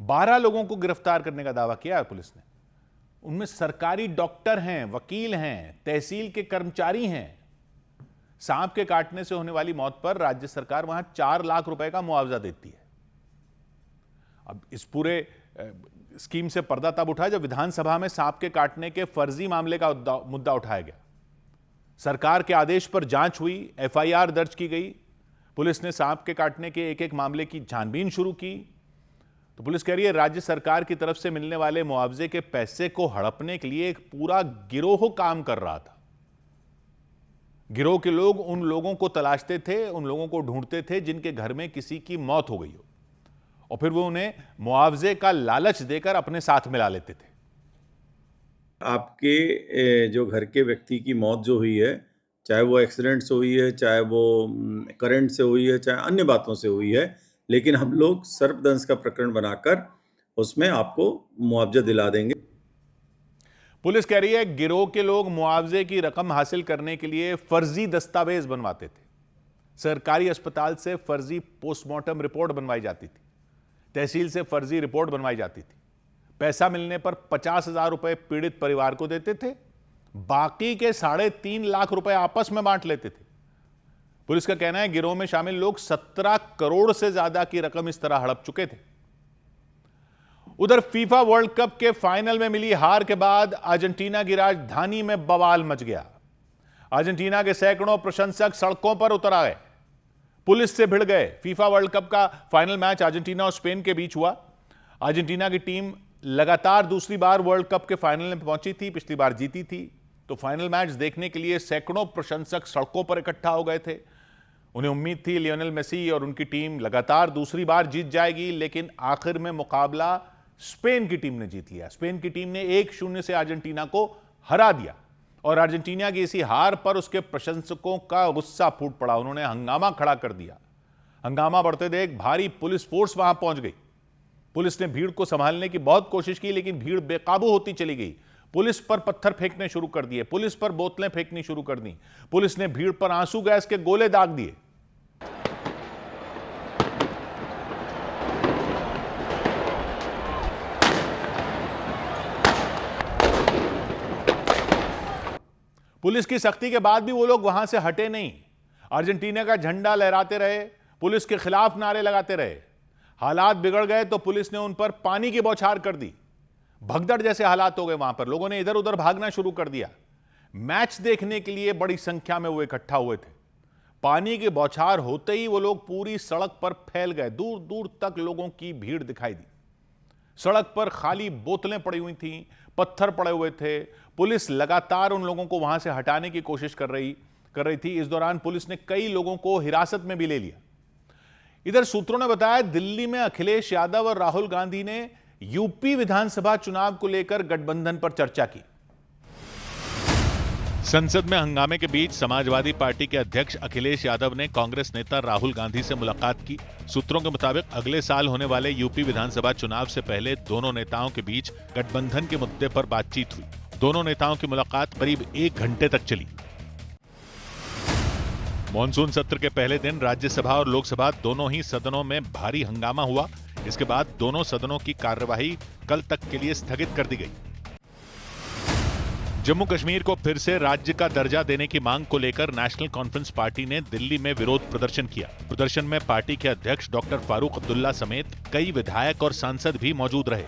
12 लोगों को गिरफ्तार करने का दावा किया है पुलिस ने। उनमें सरकारी डॉक्टर हैं, वकील हैं, तहसील के कर्मचारी हैं। सांप के काटने से होने वाली मौत पर राज्य सरकार वहां 4 लाख रुपए का मुआवजा देती है। अब इस पूरे स्कीम से पर्दा तब उठा जब विधानसभा में सांप के काटने के फर्जी मामले का मुद्दा उठाया गया। सरकार के आदेश पर जांच हुई, एफआईआर दर्ज की गई। पुलिस ने सांप के काटने के एक मामले की छानबीन शुरू की। तो पुलिस कह रही है राज्य सरकार की तरफ से मिलने वाले मुआवजे के पैसे को हड़पने के लिए एक पूरा गिरोह काम कर रहा था। गिरोह के लोग उन लोगों को तलाशते थे, उन लोगों को ढूंढते थे जिनके घर में किसी की मौत हो गई हो, और फिर वो उन्हें मुआवजे का लालच देकर अपने साथ मिला लेते थे। आपके जो घर के व्यक्ति की मौत जो हुई है, चाहे वो एक्सीडेंट से हुई है, चाहे वो करंट से हुई है, चाहे अन्य बातों से हुई है, लेकिन हम लोग सर्पदंश का प्रकरण बनाकर उसमें आपको मुआवजा दिला देंगे। पुलिस कह रही है गिरोह के लोग मुआवजे की रकम हासिल करने के लिए फर्जी दस्तावेज बनवाते थे। सरकारी अस्पताल से फर्जी पोस्टमार्टम रिपोर्ट बनवाई जाती थी, तहसील से फर्जी रिपोर्ट बनवाई जाती थी। पैसा मिलने पर 50,000 रुपए पीड़ित परिवार को देते थे, बाकी के 3.5 लाख रुपए आपस में बांट लेते थे। पुलिस का कहना है गिरोह में शामिल लोग 17 करोड़ से ज्यादा की रकम इस तरह हड़प चुके थे। उधर फीफा वर्ल्ड कप के फाइनल में मिली हार के बाद अर्जेंटीना की राजधानी में बवाल मच गया। अर्जेंटीना के सैकड़ों प्रशंसक सड़कों पर उतर आए, पुलिस से भिड़ गए। फीफा वर्ल्ड कप का फाइनल मैच अर्जेंटीना और स्पेन के बीच हुआ। अर्जेंटीना की टीम लगातार दूसरी बार वर्ल्ड कप के फाइनल में पहुंची थी, पिछली बार जीती थी। तो फाइनल मैच देखने के लिए सैकड़ों प्रशंसक सड़कों पर इकट्ठा हो गए थे। उन्हें उम्मीद थी लियोनेल मेसी और उनकी टीम लगातार दूसरी बार जीत जाएगी, लेकिन आखिर में मुकाबला स्पेन की टीम ने जीत लिया। स्पेन की टीम ने 1-0 से अर्जेंटीना को हरा दिया और अर्जेंटीना की इसी हार पर उसके प्रशंसकों का गुस्सा फूट पड़ा। उन्होंने हंगामा खड़ा कर दिया। हंगामा बढ़ते देख भारी पुलिस फोर्स वहां पहुंच गई। पुलिस ने भीड़ को संभालने की बहुत कोशिश की, लेकिन भीड़ बेकाबू होती चली गई। पुलिस पर पत्थर फेंकने शुरू कर दिए, पुलिस पर बोतलें फेंकनी शुरू कर दी। पुलिस ने भीड़ पर आंसू गैस के गोले दाग दिए। पुलिस की सख्ती के बाद भी वो लोग वहां से हटे नहीं। अर्जेंटीना का झंडा लहराते रहे, पुलिस के खिलाफ नारे लगाते रहे। हालात बिगड़ गए तो पुलिस ने उन पर पानी की बौछार कर दी। भगदड़ जैसे हालात हो गए वहां पर, लोगों ने इधर उधर भागना शुरू कर दिया। मैच देखने के लिए बड़ी संख्या में वो इकट्ठा हुए थे। पानी की बौछार होते ही वो लोग पूरी सड़क पर फैल गए। दूर दूर तक लोगों की भीड़ दिखाई दी। सड़क पर खाली बोतलें पड़ी हुई थीं, पत्थर पड़े हुए थे। पुलिस लगातार उन लोगों को वहां से हटाने की कोशिश कर रही थी। इस दौरान पुलिस ने कई लोगों को हिरासत में भी ले लिया। इधर सूत्रों ने बताया दिल्ली में अखिलेश यादव और राहुल गांधी ने यूपी विधानसभा चुनाव को लेकर गठबंधन पर चर्चा की। संसद में हंगामे के बीच समाजवादी पार्टी के अध्यक्ष अखिलेश यादव ने कांग्रेस नेता राहुल गांधी से मुलाकात की। सूत्रों के मुताबिक अगले साल होने वाले यूपी विधानसभा चुनाव से पहले दोनों नेताओं के बीच गठबंधन के मुद्दे पर बातचीत हुई। दोनों नेताओं की मुलाकात करीब 1 घंटे तक चली। मॉनसून सत्र के पहले दिन राज्यसभा और लोकसभा दोनों ही सदनों में भारी हंगामा हुआ। इसके बाद दोनों सदनों की कार्यवाही कल तक के लिए स्थगित कर दी गई। जम्मू कश्मीर को फिर से राज्य का दर्जा देने की मांग को लेकर नेशनल कॉन्फ्रेंस पार्टी ने दिल्ली में विरोध प्रदर्शन किया। प्रदर्शन में पार्टी के अध्यक्ष डॉक्टर फारूक अब्दुल्ला समेत कई विधायक और सांसद भी मौजूद रहे।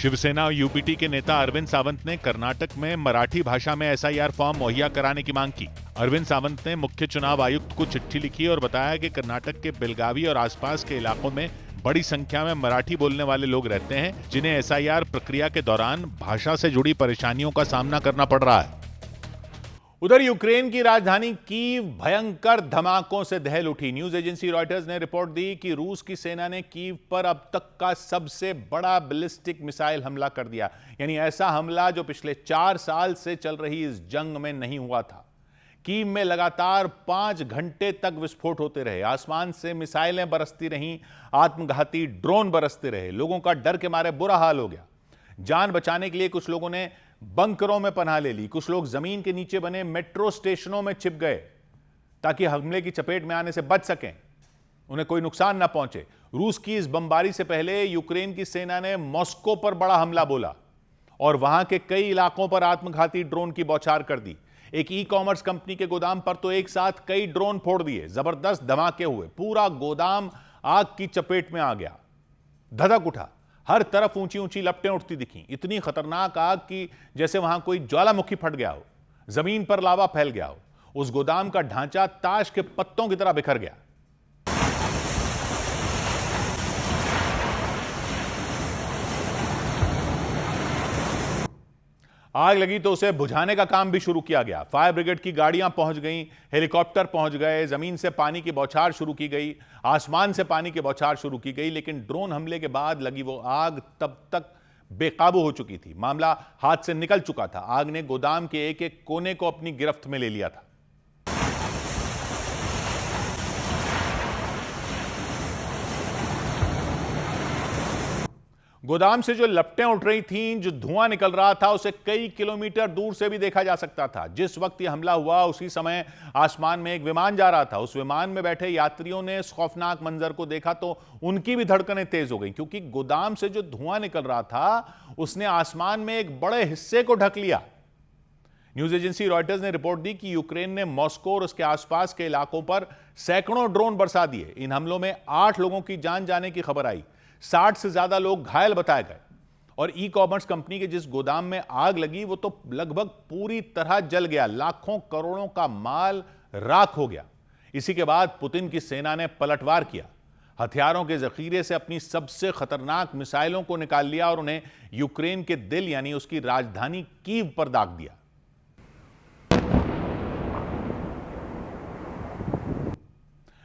शिवसेना और यूपीटी के नेता अरविंद सावंत ने कर्नाटक में मराठी भाषा में एसआईआर फॉर्म मुहैया कराने की मांग की। अरविंद सावंत ने मुख्य चुनाव आयुक्त को चिट्ठी लिखी और बताया कि कर्नाटक के बेलगावी और आसपास के इलाकों में बड़ी संख्या में मराठी बोलने वाले लोग रहते हैं, जिन्हें एसआईआर प्रक्रिया के दौरान भाषा से जुड़ी परेशानियों का सामना करना पड़ रहा है। उधर यूक्रेन की राजधानी कीव भयंकर धमाकों से दहल उठी। न्यूज एजेंसी रॉयटर्स ने रिपोर्ट दी कि रूस की सेना ने कीव पर अब तक का सबसे बड़ा बैलिस्टिक मिसाइल हमला कर दिया, यानी ऐसा हमला जो पिछले 4 साल से चल रही इस जंग में नहीं हुआ था। कीव में लगातार 5 घंटे तक विस्फोट होते रहे, आसमान से मिसाइलें बरसती रहीं, आत्मघाती ड्रोन बरसते रहे। लोगों का डर के मारे बुरा हाल हो गया। जान बचाने के लिए कुछ लोगों ने बंकरों में पनाह ले ली, कुछ लोग जमीन के नीचे बने मेट्रो स्टेशनों में छिप गए ताकि हमले की चपेट में आने से बच सकें, उन्हें कोई नुकसान ना पहुंचे। रूस की इस बमबारी से पहले यूक्रेन की सेना ने मॉस्को पर बड़ा हमला बोला और वहां के कई इलाकों पर आत्मघाती ड्रोन की बौछार कर दी। एक ई-कॉमर्स कंपनी के गोदाम पर तो एक साथ कई ड्रोन फोड़ दिए। जबरदस्त धमाके हुए, पूरा गोदाम आग की चपेट में आ गया, धधक उठा। हर तरफ ऊंची ऊंची लपटें उठती दिखीं। इतनी खतरनाक आग की जैसे वहां कोई ज्वालामुखी फट गया हो, जमीन पर लावा फैल गया हो। उस गोदाम का ढांचा ताश के पत्तों की तरह बिखर गया। आग लगी तो उसे बुझाने का काम भी शुरू किया गया। फायर ब्रिगेड की गाड़ियां पहुंच गईं, हेलीकॉप्टर पहुंच गए, जमीन से पानी की बौछार शुरू की गई, आसमान से पानी की बौछार शुरू की गई। लेकिन ड्रोन हमले के बाद लगी वो आग तब तक बेकाबू हो चुकी थी। मामला हाथ से निकल चुका था। आग ने गोदाम के एक एक कोने को अपनी गिरफ्त में ले लिया था। गोदाम से जो लपटें उठ रही थीं, जो धुआं निकल रहा था, उसे कई किलोमीटर दूर से भी देखा जा सकता था। जिस वक्त यह हमला हुआ उसी समय आसमान में एक विमान जा रहा था। उस विमान में बैठे यात्रियों ने इस खौफनाक मंजर को देखा तो उनकी भी धड़कनें तेज हो गई, क्योंकि गोदाम से जो धुआं निकल रहा था उसने आसमान में एक बड़े हिस्से को ढक लिया। न्यूज एजेंसी रॉयटर्स ने रिपोर्ट दी कि यूक्रेन ने मॉस्को और उसके आसपास के इलाकों पर सैकड़ों ड्रोन बरसा दिए। इन हमलों में 8 लोगों की जान जाने की खबर आई, 60 से ज्यादा लोग घायल बताए गए। और ई-कॉमर्स कंपनी के जिस गोदाम में आग लगी वो तो लगभग पूरी तरह जल गया। लाखों करोड़ों का माल राख हो गया। इसी के बाद पुतिन की सेना ने पलटवार किया, हथियारों के जखीरे से अपनी सबसे खतरनाक मिसाइलों को निकाल लिया और उन्हें यूक्रेन के दिल यानी उसकी राजधानी कीव पर दाग दिया।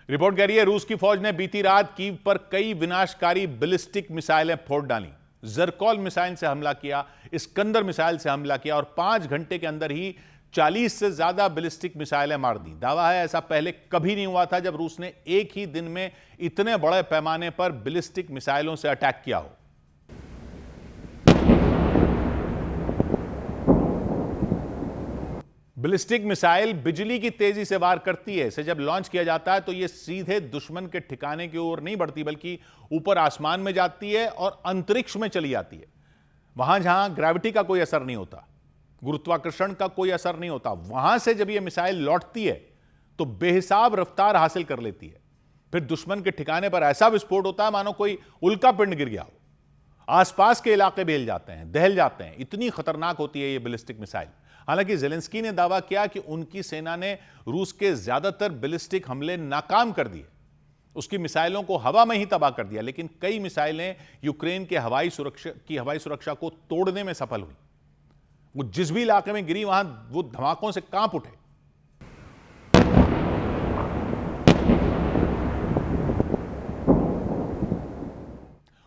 रिपोर्ट कह रही है रूस की फौज ने बीती रात कीव पर कई विनाशकारी बैलिस्टिक मिसाइलें फोड़ डाली। जरकॉल मिसाइल से हमला किया, इस्कंदर मिसाइल से हमला किया और 5 घंटे के अंदर ही 40 से ज्यादा बैलिस्टिक मिसाइलें मार दी। दावा है ऐसा पहले कभी नहीं हुआ था जब रूस ने एक ही दिन में इतने बड़े पैमाने पर बैलिस्टिक मिसाइलों से अटैक किया हो। बैलिस्टिक मिसाइल बिजली की तेजी से वार करती है। इसे जब लॉन्च किया जाता है तो यह सीधे दुश्मन के ठिकाने की ओर नहीं बढ़ती, बल्कि ऊपर आसमान में जाती है और अंतरिक्ष में चली जाती है। वहां जहां ग्रेविटी का कोई असर नहीं होता, गुरुत्वाकर्षण का कोई असर नहीं होता, वहां से जब यह मिसाइल लौटती है तो बेहिसाब रफ्तार हासिल कर लेती है। फिर दुश्मन के ठिकाने पर ऐसा विस्फोट होता है मानो कोई उल्का पिंड गिर गया हो। आसपास के इलाके भी हिल जाते हैं, दहल जाते हैं। इतनी खतरनाक होती है यह बैलिस्टिक मिसाइल। हालांकि ज़ेलेंस्की ने दावा किया कि उनकी सेना ने रूस के ज्यादातर बैलिस्टिक हमले नाकाम कर दिए, उसकी मिसाइलों को हवा में ही तबाह कर दिया। लेकिन कई मिसाइलें यूक्रेन के हवाई सुरक्षा को तोड़ने में सफल हुई। वो जिस भी इलाके में गिरी वहां वो धमाकों से कांप उठे।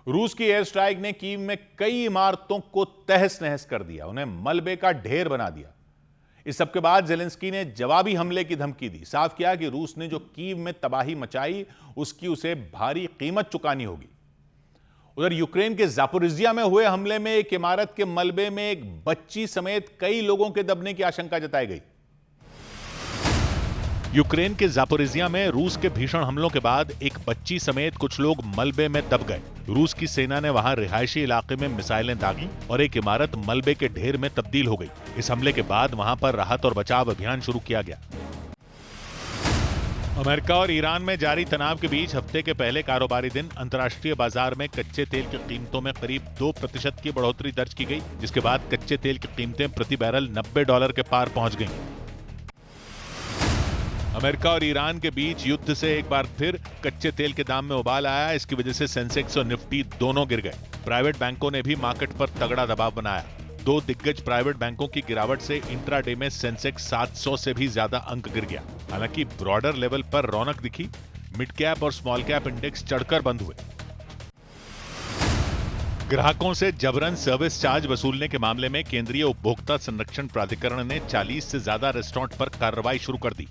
रूस की एयर स्ट्राइक ने कीव में कई इमारतों को तहस नहस कर दिया, उन्हें मलबे का ढेर बना दिया। इस सब के बाद जेलेंस्की ने जवाबी हमले की धमकी दी, साफ किया कि रूस ने जो कीव में तबाही मचाई उसकी उसे भारी कीमत चुकानी होगी। उधर यूक्रेन के जापोरिजिया में हुए हमले में एक इमारत के मलबे में एक बच्ची समेत कई लोगों के दबने की आशंका जताई गई। यूक्रेन के जापोरिजिया में रूस के भीषण हमलों के बाद एक बच्ची समेत कुछ लोग मलबे में दब गए। रूस की सेना ने वहां रिहायशी इलाके में मिसाइलें दागी और एक इमारत मलबे के ढेर में तब्दील हो गई। इस हमले के बाद वहां पर राहत और बचाव अभियान शुरू किया गया। अमेरिका और ईरान में जारी तनाव के बीच हफ्ते के पहले कारोबारी दिन अंतर्राष्ट्रीय बाजार में कच्चे तेल की कीमतों में करीब 2% की बढ़ोतरी दर्ज की गई, जिसके बाद कच्चे तेल की कीमतें प्रति बैरल $90 के पार पहुंच गईं। अमेरिका और ईरान के बीच युद्ध से एक बार फिर कच्चे तेल के दाम में उबाल आया। इसकी वजह से सेंसेक्स और निफ्टी दोनों गिर गए। प्राइवेट बैंकों ने भी मार्केट पर तगड़ा दबाव बनाया। दो दिग्गज प्राइवेट बैंकों की गिरावट से इंट्राडे में सेंसेक्स 700 से भी ज्यादा अंक गिर गया। हालांकि ब्रॉडर लेवल पर रौनक दिखी। मिड कैप और स्मॉल कैप इंडेक्स चढ़कर बंद हुए। ग्राहकों से जबरन सर्विस चार्ज वसूलने के मामले में केंद्रीय उपभोक्ता संरक्षण प्राधिकरण ने 40 से ज्यादा रेस्टोरेंट पर कार्रवाई शुरू कर दी।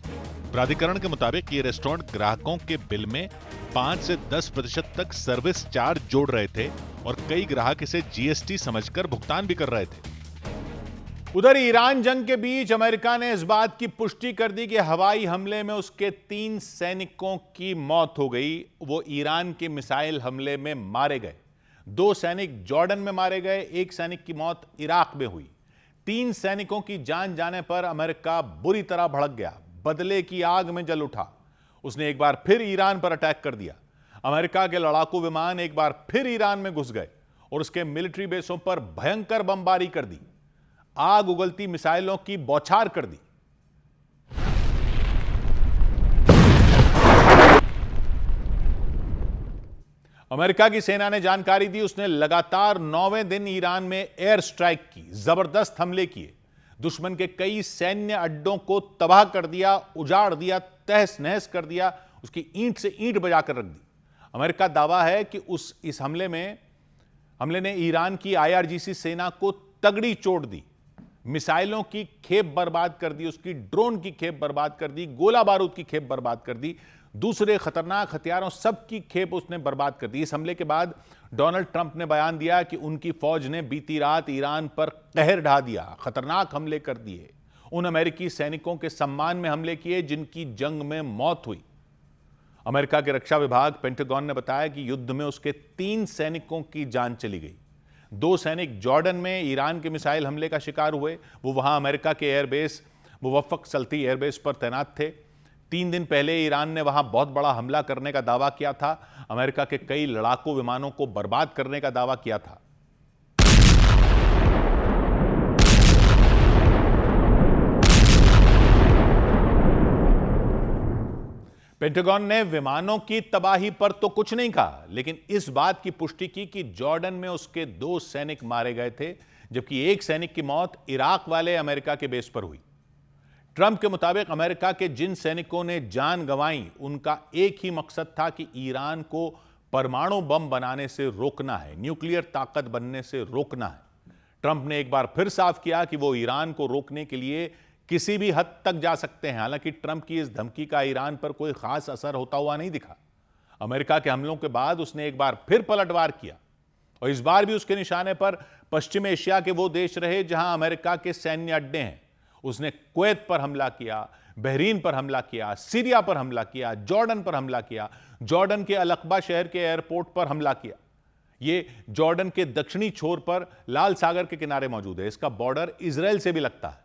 प्राधिकरण के मुताबिक ये रेस्टोरेंट ग्राहकों के बिल में 5 से 10% तक सर्विस चार्ज जोड़ रहे थे और कई ग्राहक इसे जीएसटी समझकर भुगतान भी कर रहे थे। उधर ईरान जंग के बीच अमेरिका ने इस बात की पुष्टि कर दी कि हवाई हमले में उसके 3 सैनिकों की मौत हो गई। वो ईरान के मिसाइल हमले में मारे गए। 2 सैनिक जॉर्डन में मारे गए, 1 सैनिक की मौत इराक में हुई। 3 सैनिकों की जान जाने पर अमेरिका बुरी तरह भड़क गया, बदले की आग में जल उठा। उसने एक बार फिर ईरान पर अटैक कर दिया। अमेरिका के लड़ाकू विमान एक बार फिर ईरान में घुस गए और उसके मिलिट्री बेसों पर भयंकर बमबारी कर दी। आग उगलती मिसाइलों की बौछार कर दी। अमेरिका की सेना ने जानकारी दी, उसने लगातार 9वें दिन ईरान में एयर स्ट्राइक की, जबरदस्त हमले किए, दुश्मन के कई सैन्य अड्डों को तबाह कर दिया, उजाड़ दिया, तहस नहस कर दिया, उसकी ईंट से ईंट बजाकर रख दी। अमेरिका दावा है कि इस हमले ने ईरान की IRGC सेना को तगड़ी चोट दी, मिसाइलों की खेप बर्बाद कर दी, उसकी ड्रोन की खेप बर्बाद कर दी, गोला बारूद की खेप बर्बाद कर दी, दूसरे खतरनाक हथियारों सब की खेप उसने बर्बाद कर दी। इस हमले के बाद डोनाल्ड ट्रंप ने बयान दिया कि उनकी फौज ने बीती रात ईरान पर कहर ढा दिया, खतरनाक हमले कर दिए, उन अमेरिकी सैनिकों के सम्मान में हमले किए जिनकी जंग में मौत हुई। अमेरिका के रक्षा विभाग पेंटागन ने बताया कि युद्ध में उसके 3 सैनिकों की जान चली गई। 2 सैनिक जॉर्डन में ईरान के मिसाइल हमले का शिकार हुए। वो वहां अमेरिका के एयरबेस मुवफ़्फ़क़ सल्ती एयरबेस पर तैनात थे। 3 दिन पहले ईरान ने वहां बहुत बड़ा हमला करने का दावा किया था, अमेरिका के कई लड़ाकू विमानों को बर्बाद करने का दावा किया था। पेंटागन ने विमानों की तबाही पर तो कुछ नहीं कहा, लेकिन इस बात की पुष्टि की कि जॉर्डन में उसके 2 सैनिक मारे गए थे, जबकि 1 सैनिक की मौत इराक वाले अमेरिका के बेस पर हुई। ट्रंप के मुताबिक अमेरिका के जिन सैनिकों ने जान गंवाई, उनका एक ही मकसद था कि ईरान को परमाणु बम बनाने से रोकना है, न्यूक्लियर ताकत बनने से रोकना है। ट्रंप ने एक बार फिर साफ किया कि वो ईरान को रोकने के लिए किसी भी हद तक जा सकते हैं। हालांकि ट्रंप की इस धमकी का ईरान पर कोई खास असर होता हुआ नहीं दिखा। अमेरिका के हमलों के बाद उसने एक बार फिर पलटवार किया और इस बार भी उसके निशाने पर पश्चिम एशिया के वो देश रहे जहां अमेरिका के सैन्य अड्डे हैं। उसने कुवैत पर हमला किया, बहरीन पर हमला किया, सीरिया पर हमला किया, जॉर्डन पर हमला किया, जॉर्डन के अलकबा शहर के एयरपोर्ट पर हमला किया। ये जॉर्डन के दक्षिणी छोर पर लाल सागर के किनारे मौजूद है। इसका बॉर्डर इजराइल से भी लगता है।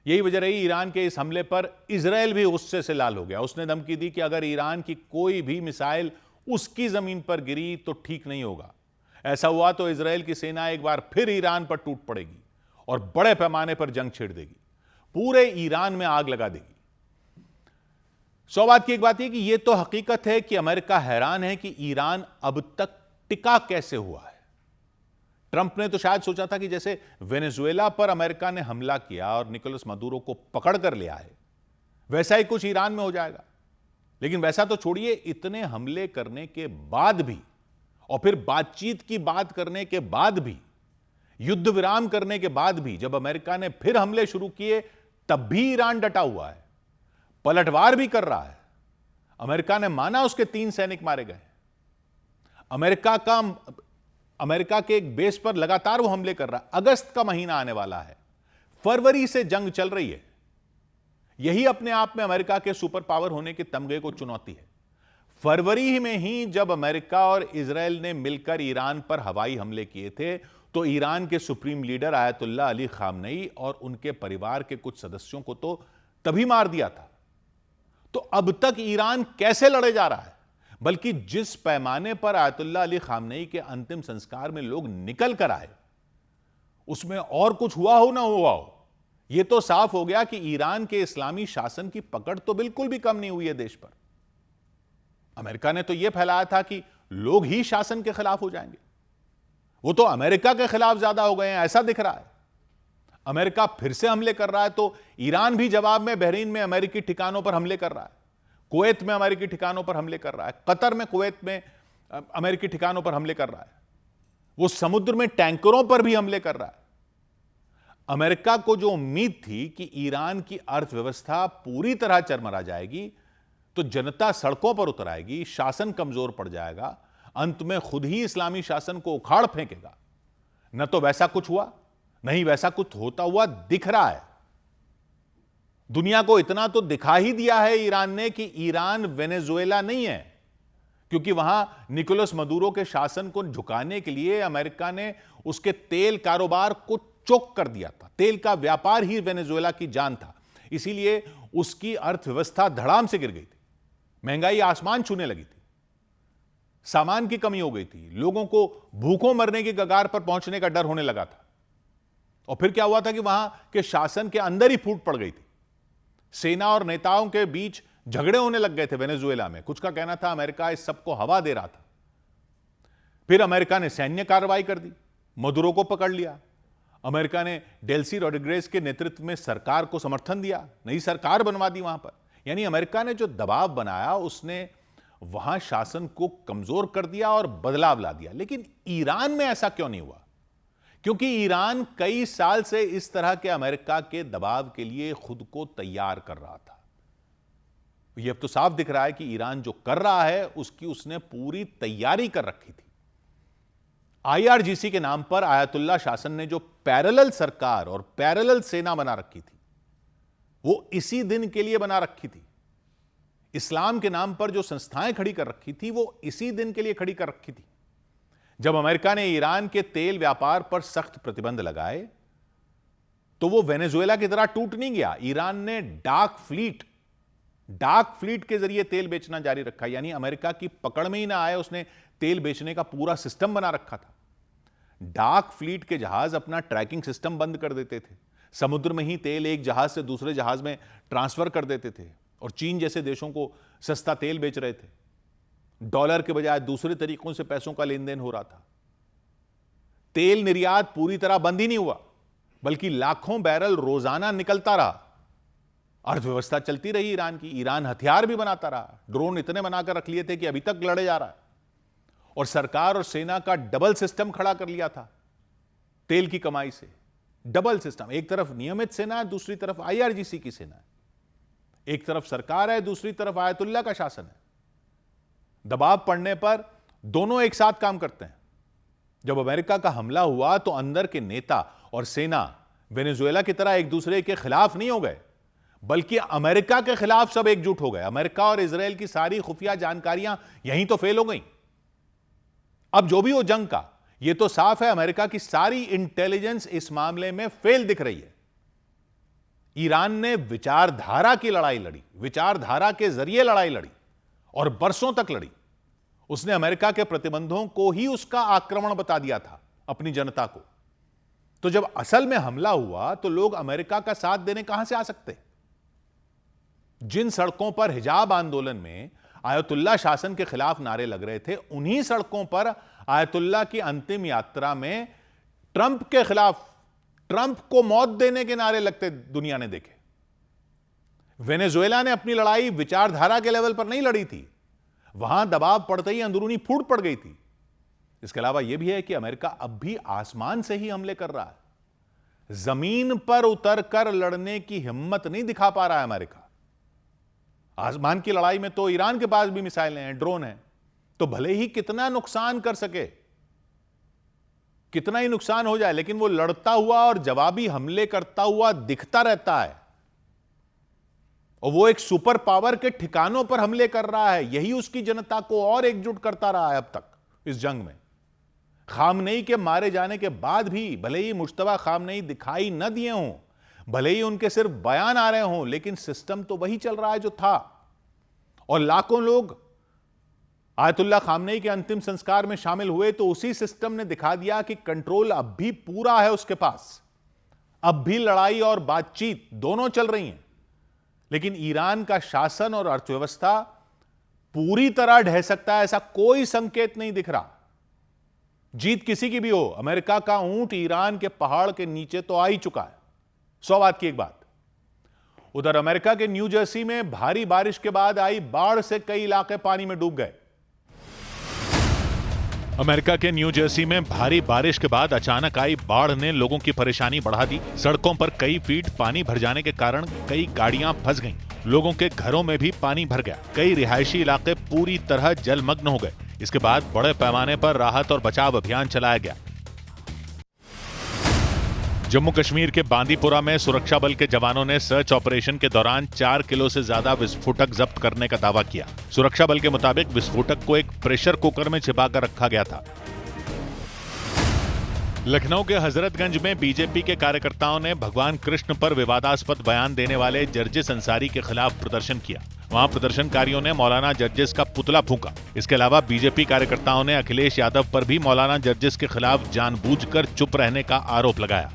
यही वजह रही ईरान के इस हमले पर इजराइल भी गुस्से से लाल हो गया। उसने धमकी दी कि अगर ईरान की कोई भी मिसाइल उसकी जमीन पर गिरी तो ठीक नहीं होगा। ऐसा हुआ तो इजराइल की सेना एक बार फिर ईरान पर टूट पड़ेगी और बड़े पैमाने पर जंग छेड़ देगी, पूरे ईरान में आग लगा देगी। 100 बात की एक बात यह कि यह तो हकीकत है कि अमेरिका हैरान है कि ईरान अब तक टिका कैसे हुआ है। ट्रंप ने तो शायद सोचा था कि जैसे वेनेजुएला पर अमेरिका ने हमला किया और निकोलस मदुरो को पकड़ कर लिया है, वैसा ही कुछ ईरान में हो जाएगा। लेकिन वैसा तो छोड़िए, इतने हमले करने के बाद भी और फिर बातचीत की बात करने के बाद भी, युद्ध विराम करने के बाद भी जब अमेरिका ने फिर हमले शुरू किए तब भी ईरान डटा हुआ है, पलटवार भी कर रहा है। अमेरिका ने माना उसके 3 सैनिक मारे गए। अमेरिका के एक बेस पर लगातार वो हमले कर रहा है। अगस्त का महीना आने वाला है, फरवरी से जंग चल रही है। यही अपने आप में अमेरिका के सुपर पावर होने के तमगे को चुनौती है। फरवरी में ही जब अमेरिका और इजराइल ने मिलकर ईरान पर हवाई हमले किए थे तो ईरान के supreme leader Ayatollah Ali Khamenei और उनके परिवार के कुछ सदस्यों को तो तभी मार दिया था। तो अब तक ईरान कैसे लड़े जा रहा है? बल्कि जिस पैमाने पर आयतुल्लाह अली खामनेई के अंतिम संस्कार में लोग निकल कर आए, उसमें और कुछ हुआ हो ना हुआ हो, यह तो साफ हो गया कि ईरान के इस्लामी शासन की पकड़ तो बिल्कुल भी कम नहीं हुई है देश पर। अमेरिका ने तो यह फैलाया था कि लोग ही शासन के खिलाफ हो जाएंगे, वो तो अमेरिका के खिलाफ ज्यादा हो गए हैं, ऐसा दिख रहा है। अमेरिका फिर से हमले कर रहा है तो ईरान भी जवाब में बहरीन में अमेरिकी ठिकानों पर हमले कर रहा है, कुवैत में अमेरिकी ठिकानों पर हमले कर रहा है, कतर में कुवैत में अमेरिकी ठिकानों पर हमले कर रहा है, वो समुद्र में टैंकरों पर भी हमले कर रहा है। अमेरिका को जो उम्मीद थी कि ईरान की अर्थव्यवस्था पूरी तरह चरमरा जाएगी तो जनता सड़कों पर उतर आएगी, शासन कमजोर पड़ जाएगा, अंत में खुद ही इस्लामी शासन को उखाड़ फेंकेगा, न तो वैसा कुछ हुआ, नहीं वैसा कुछ होता हुआ दिख रहा है। दुनिया को इतना तो दिखा ही दिया है ईरान ने कि ईरान वेनेजुएला नहीं है, क्योंकि वहां निकोलस मदुरो के शासन को झुकाने के लिए अमेरिका ने उसके तेल कारोबार को चोक कर दिया था। तेल का व्यापार ही वेनेजुएला की जान था, इसीलिए उसकी अर्थव्यवस्था धड़ाम से गिर गई थी, महंगाई आसमान छूने लगी थी, सामान की कमी हो गई थी, लोगों को भूखों मरने की कगार पर पहुंचने का डर होने लगा था। और फिर क्या हुआ था कि वहां के शासन के अंदर ही फूट पड़ गई थी, सेना और नेताओं के बीच झगड़े होने लग गए थे वेनेजुएला में। कुछ का कहना था अमेरिका इस सबको हवा दे रहा था। फिर अमेरिका ने सैन्य कार्रवाई कर दी, मदुरो को पकड़ लिया। अमेरिका ने डेल्सी रोड्रिगेज के नेतृत्व में सरकार को समर्थन दिया, नई सरकार बनवा दी वहां पर। यानी अमेरिका ने जो दबाव बनाया उसने वहां शासन को कमजोर कर दिया और बदलाव ला दिया। लेकिन ईरान में ऐसा क्यों नहीं हुआ? क्योंकि ईरान कई साल से इस तरह के अमेरिका के दबाव के लिए खुद को तैयार कर रहा था। यह अब तो साफ दिख रहा है कि ईरान जो कर रहा है उसकी उसने पूरी तैयारी कर रखी थी। IRGC के नाम पर आयतुल्लाह शासन ने जो पैरेलल सरकार और पैरेलल सेना बना रखी थी, वो इसी दिन के लिए बना रखी थी। इस्लाम के नाम पर जो संस्थाएं खड़ी कर रखी थी, वो इसी दिन के लिए खड़ी कर रखी थी। जब अमेरिका ने ईरान के तेल व्यापार पर सख्त प्रतिबंध लगाए तो वो वेनेजुएला की तरह टूट नहीं गया। ईरान ने डार्क फ्लीट के जरिए तेल बेचना जारी रखा, यानी अमेरिका की पकड़ में ही ना आए, उसने तेल बेचने का पूरा सिस्टम बना रखा था। डार्क फ्लीट के जहाज अपना ट्रैकिंग सिस्टम बंद कर देते थे, समुद्र में ही तेल एक जहाज से दूसरे जहाज में ट्रांसफर कर देते थे और चीन जैसे देशों को सस्ता तेल बेच रहे थे। डॉलर के बजाय दूसरे तरीकों से पैसों का लेन देन हो रहा था। तेल निर्यात पूरी तरह बंद ही नहीं हुआ, बल्कि लाखों बैरल रोजाना निकलता रहा। अर्थव्यवस्था चलती रही ईरान की। ईरान हथियार भी बनाता रहा, ड्रोन इतने बनाकर रख लिए थे कि अभी तक लड़े जा रहा है। और सरकार और सेना का डबल सिस्टम खड़ा कर लिया था तेल की कमाई से। डबल सिस्टम, एक तरफ नियमित सेना है, दूसरी तरफ IRGC की सेना है। एक तरफ सरकार है, दूसरी तरफ आयतुल्लाह का शासन है। दबाव पड़ने पर दोनों एक साथ काम करते हैं। जब अमेरिका का हमला हुआ तो अंदर के नेता और सेना वेनेजुएला की तरह एक दूसरे के खिलाफ नहीं हो गए, बल्कि अमेरिका के खिलाफ सब एकजुट हो गए। अमेरिका और इजराइल की सारी खुफिया जानकारियां यहीं तो फेल हो गई। अब जो भी हो जंग का, यह तो साफ है अमेरिका की सारी इंटेलिजेंस इस मामले में फेल दिख रही है। ईरान ने विचारधारा की लड़ाई लड़ी, विचारधारा के जरिए लड़ाई लड़ी और बरसों तक लड़ी। उसने अमेरिका के प्रतिबंधों को ही उसका आक्रमण बता दिया था अपनी जनता को। तो जब असल में हमला हुआ तो लोग अमेरिका का साथ देने कहां से आ सकते? जिन सड़कों पर हिजाब आंदोलन में आयतुल्लाह शासन के खिलाफ नारे लग रहे थे, उन्हीं सड़कों पर आयतुल्लाह की अंतिम यात्रा में ट्रंप के खिलाफ, ट्रंप को मौत देने के नारे लगते दुनिया ने देखे। वेनेजुएला ने अपनी लड़ाई विचारधारा के लेवल पर नहीं लड़ी थी, वहां दबाव पड़ते ही अंदरूनी फूट पड़ गई थी। इसके अलावा यह भी है कि अमेरिका अब भी आसमान से ही हमले कर रहा है। जमीन पर उतरकर लड़ने की हिम्मत नहीं दिखा पा रहा है अमेरिका। आसमान की लड़ाई में तो ईरान के पास भी मिसाइलें हैं, ड्रोन हैं, तो भले ही कितना नुकसान कर सके, कितना ही नुकसान हो जाए, लेकिन वो लड़ता हुआ और जवाबी हमले करता हुआ दिखता रहता है। और वो एक सुपर पावर के ठिकानों पर हमले कर रहा है। यही उसकी जनता को और एकजुट करता रहा है अब तक इस जंग में। खामनेई के मारे जाने के बाद भी भले ही मुश्तबा खामनेई दिखाई न दिए हों, भले ही उनके सिर्फ बयान आ रहे हों, लेकिन सिस्टम तो वही चल रहा है जो था। और लाखों लोग आयतुल्लाह खामनेई के अंतिम संस्कार में शामिल हुए तो उसी सिस्टम ने दिखा दिया कि कंट्रोल अब भी पूरा है उसके पास। अब भी लड़ाई और बातचीत दोनों चल रही हैं, लेकिन ईरान का शासन और अर्थव्यवस्था पूरी तरह ढह सकता है, ऐसा कोई संकेत नहीं दिख रहा। जीत किसी की भी हो, अमेरिका का ऊंट ईरान के पहाड़ के नीचे तो आ ही चुका है। 100 बात की एक बात। उधर अमेरिका के न्यू जर्सी में भारी बारिश के बाद आई बाढ़ से कई इलाके पानी में डूब गए। अमेरिका के न्यू जर्सी में भारी बारिश के बाद अचानक आई बाढ़ ने लोगों की परेशानी बढ़ा दी। सड़कों पर कई फीट पानी भर जाने के कारण कई गाड़ियां फंस गईं। लोगों के घरों में भी पानी भर गया। कई रिहायशी इलाके पूरी तरह जलमग्न हो गए। इसके बाद बड़े पैमाने पर राहत और बचाव अभियान चलाया गया। जम्मू कश्मीर के बांदीपुरा में सुरक्षा बल के जवानों ने सर्च ऑपरेशन के दौरान 4 किलो से ज्यादा विस्फोटक जब्त करने का दावा किया। सुरक्षा बल के मुताबिक विस्फोटक को एक प्रेशर कुकर में छिपाकर रखा गया था। लखनऊ के हजरतगंज में बीजेपी के कार्यकर्ताओं ने भगवान कृष्ण पर विवादास्पद बयान देने वाले जर्जिस अंसारी के खिलाफ प्रदर्शन किया। वहां प्रदर्शनकारियों ने मौलाना जर्जिस का पुतला फूंका। इसके अलावा बीजेपी कार्यकर्ताओं ने अखिलेश यादव पर भी मौलाना जर्जिस के खिलाफ जानबूझकर चुप रहने का आरोप लगाया।